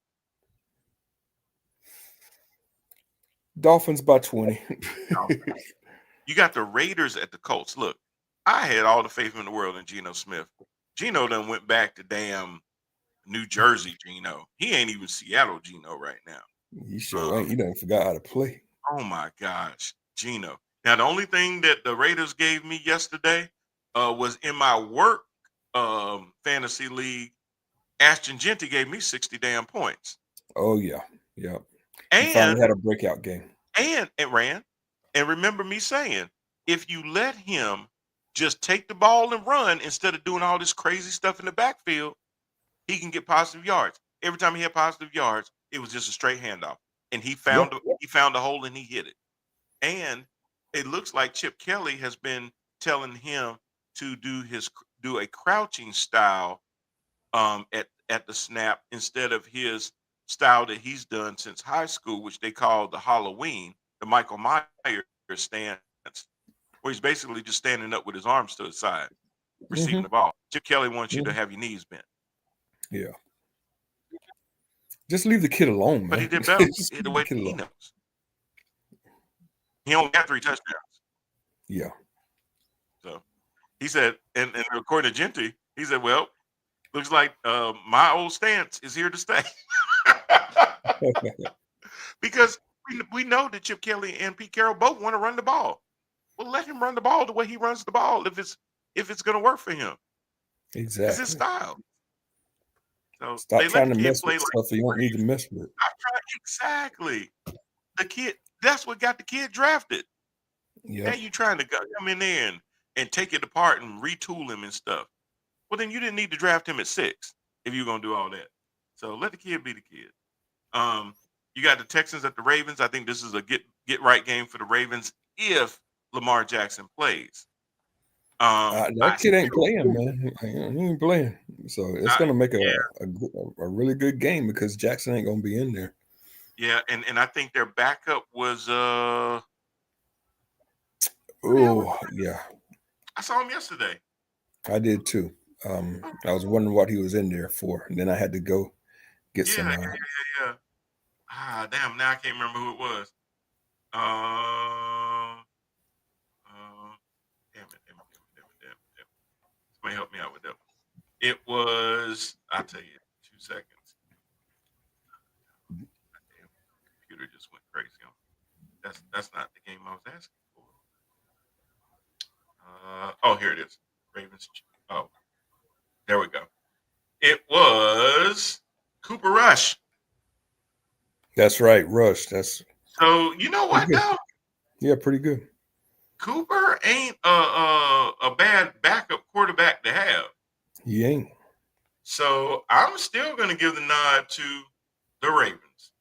Dolphins by 20. You got the Raiders at the Colts. Look, I had all the faith in the world in Geno Smith. Geno done went back to damn New Jersey Geno. He ain't even Seattle Geno right now. You sure ain't. You done forgot how to play. Oh my gosh, Geno. Now the only thing that the Raiders gave me yesterday was in my work fantasy league. Ashton Genty gave me 60 damn points. Oh yeah. Yeah. He And finally had a breakout game. and it ran. And remember me saying, if you let him just take the ball and run instead of doing all this crazy stuff in the backfield, he can get positive yards. Every time he had positive yards, it was just a straight handoff. And he found a hole and he hit it. And it looks like Chip Kelly has been telling him to do a crouching style at the snap instead of his style that he's done since high school, which they call the Halloween, the Michael Myers stance, where he's basically just standing up with his arms to his side, receiving the ball. Chip Kelly wants you to have your knees bent. Yeah. Just leave the kid alone, man. But he did better the way kid he alone. knows. He only got 3 touchdowns. Yeah. So he said, and according to Genty, he said, well, looks like my old stance is here to stay. Because we know that Chip Kelly and Pete Carroll both want to run the ball. Well, let him run the ball the way he runs the ball if it's going to work for him. Exactly. It's his style. So Stop they trying let to the kid mess play with like stuff you don't need to mess with. exactly. The kid, that's what got the kid drafted. Yeah. Now you trying to come in there and take it apart and retool him and stuff. Well, then you didn't need to draft him at 6 if you're gonna do all that. So let the kid be the kid. You got the Texans at the Ravens. I think this is a get right game for the Ravens if Lamar Jackson plays. That kid ain't playing, man. He ain't playing. So it's gonna make a really good game because Jackson ain't gonna be in there. Yeah, and I think their backup was Oh yeah. I saw him yesterday. I did too. I was wondering what he was in there for, and then I had to go get some. Yeah. Damn! Now I can't remember who it was. Damn it. Somebody help me out with that one. It was. I'll tell you. 2 seconds. Damn, computer just went crazy. That's not the game I was asking for. Here it is. Ravens. Oh, there we go. It was Cooper Rush. That's right, Rush. That's so. You know what though? Yeah, pretty good. Cooper ain't a bad backup quarterback to have. He ain't. So I'm still going to give the nod to the Ravens.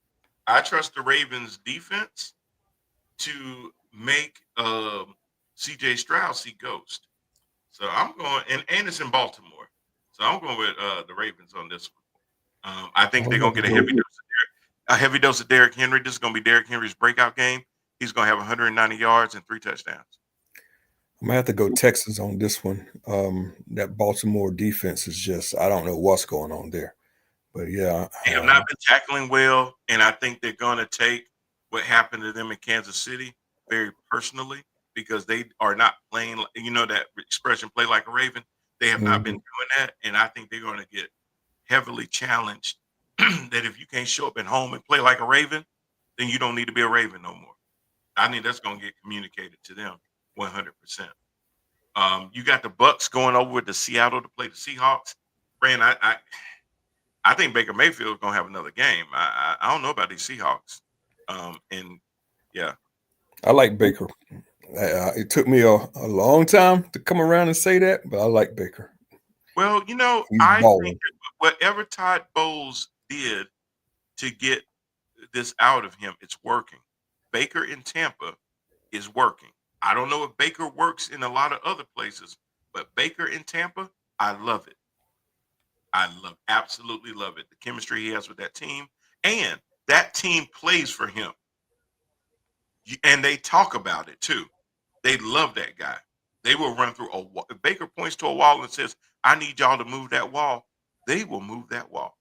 I trust the Ravens defense to make CJ Stroud see ghost. So I'm going, and it's in Baltimore. So I'm going with the Ravens on this one. I think they're going to get a heavy dose of Derrick Henry. This is going to be Derrick Henry's breakout game. He's going to have 190 yards and 3 touchdowns. I'm gonna have to go Texans on this one. That Baltimore defense is just, I don't know what's going on there. But yeah. They have not been tackling well, and I think they're gonna take what happened to them in Kansas City very personally because they are not playing, that expression, play like a Raven. They have not been doing that, and I think they're gonna get heavily challenged that if you can't show up at home and play like a Raven, then you don't need to be a Raven no more. I think that's gonna get communicated to them 100%. You got the Bucks going over to Seattle to play the Seahawks. Brand, I think Baker Mayfield is gonna have another game. I don't know about these Seahawks. And yeah, I like Baker. It took me a long time to come around and say that, but I like Baker. Well, I think that whatever Todd Bowles did to get this out of him, it's working. Baker in Tampa is working. I don't know if Baker works in a lot of other places, but Baker in Tampa, I love it. Absolutely love it. The chemistry he has with that team, and that team plays for him. And they talk about it too. They love that guy. They will run through a wall. If Baker points to a wall and says, "I need y'all to move that wall," they will move that wall.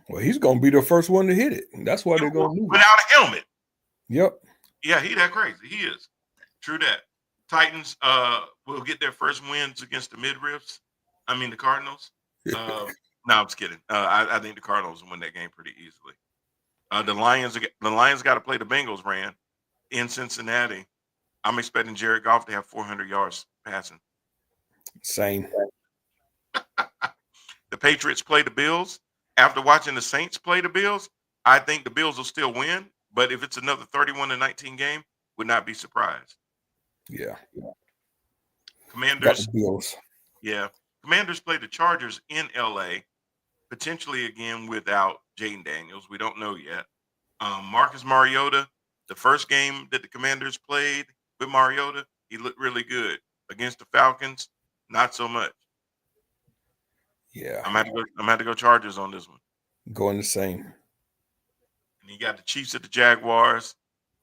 Well, he's gonna be the first one to hit it. That's why they're gonna move it. Without a helmet. Yep. Yeah, he that crazy. He is. True that. Titans will get their first wins against the midriffs. I mean the Cardinals. No, I'm just kidding. I think the Cardinals will win that game pretty easily. The Lions got to play the Bengals, Rand, in Cincinnati. I'm expecting Jared Goff to have 400 yards passing. Same. The Patriots play the Bills. After watching the Saints play the Bills, I think the Bills will still win. But if it's another 31-19 game, would not be surprised. Yeah. Commanders. Got the Bills. Yeah. Commanders play the Chargers in LA, potentially again without Jaden Daniels. We don't know yet. Marcus Mariota, the first game that the Commanders played with Mariota, he looked really good. Against the Falcons, not so much. Yeah. I'm gonna have to go Chargers on this one. Going the same. And you got the Chiefs at the Jaguars.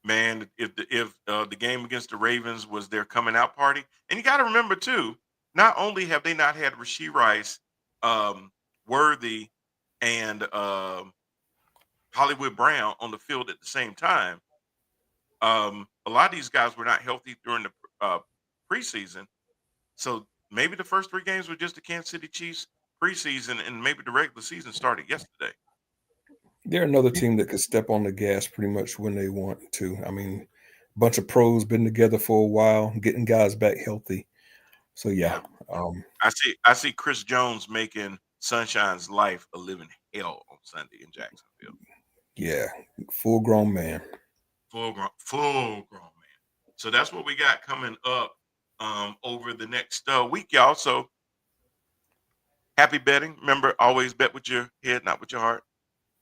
Man, if the game against the Ravens was their coming out party, and you got to remember too, not only have they not had Rashee Rice, Worthy, and Hollywood Brown on the field at the same time, a lot of these guys were not healthy during the preseason. So maybe the first 3 games were just the Kansas City Chiefs preseason, and maybe the regular season started yesterday. They're another team that could step on the gas pretty much when they want to. I mean, a bunch of pros been together for a while, getting guys back healthy. So yeah. I see Chris Jones making Sunshine's life a living hell on Sunday in Jacksonville. Yeah, full grown man. Full grown man. So that's what we got coming up over the next week, y'all. So happy betting. Remember, always bet with your head, not with your heart.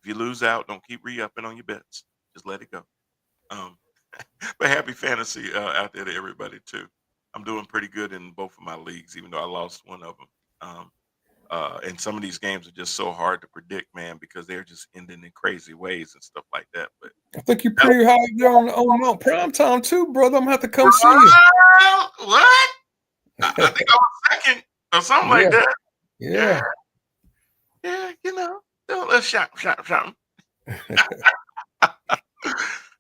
If you lose out, don't keep re-upping on your bets. Just let it go. But happy fantasy out there to everybody too. I'm doing pretty good in both of my leagues, even though I lost one of them. And some of these games are just so hard to predict, man, because they're just ending in crazy ways and stuff like that. But I think you're pretty high on Mount Prime Time too, brother. I'm gonna have to come see you. What? I think I was second or something like that. Yeah. Yeah, you know, do a little something.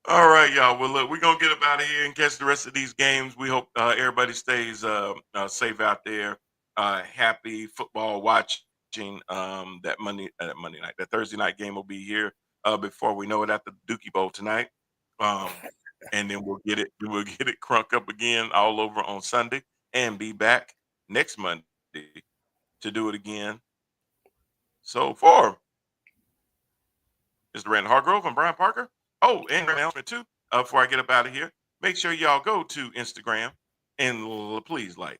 All right, y'all. Well, look, we're going to get up out of here and catch the rest of these games. We hope everybody stays safe out there. Happy football watching that Monday night. That Thursday night game will be here before we know it at the Dookie Bowl tonight. And then we'll get it crunk up again all over on Sunday and be back next Monday to do it again. So for Mr. Randall Hargrove and Brian Parker. Oh, and an announcement too. Before I get up out of here, make sure y'all go to Instagram and please like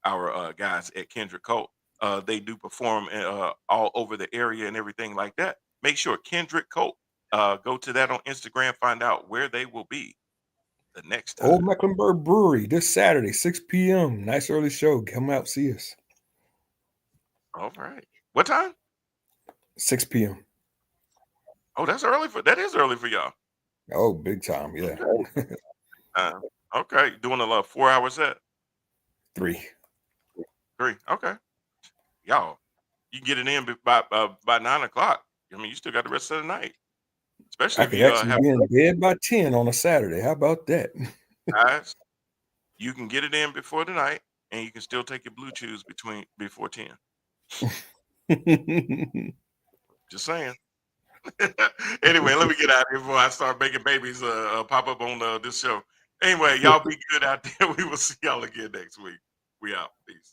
our guys at Kendrick Colt. They do perform all over the area and everything like that. Make sure Kendrick Colt. Go to that on Instagram. Find out where they will be the next time. Old Mecklenburg Brewery this Saturday, 6 p.m. Nice early show. Come out, see us. All right. What time? 6 p.m. Oh, that is early for y'all. Oh, big time, yeah. Okay. Doing a 4-hour set? 3. Okay. Y'all, you get it in by 9 o'clock. I mean, you still got the rest of the night. Especially I could actually be in bed by 10 on a Saturday. How about that? Guys, you can get it in before the night, and you can still take your blue chews before 10. Just saying. Anyway, let me get out of here before I start making babies pop up on this show. Anyway, y'all be good out there. We will see y'all again next week. We out. Peace.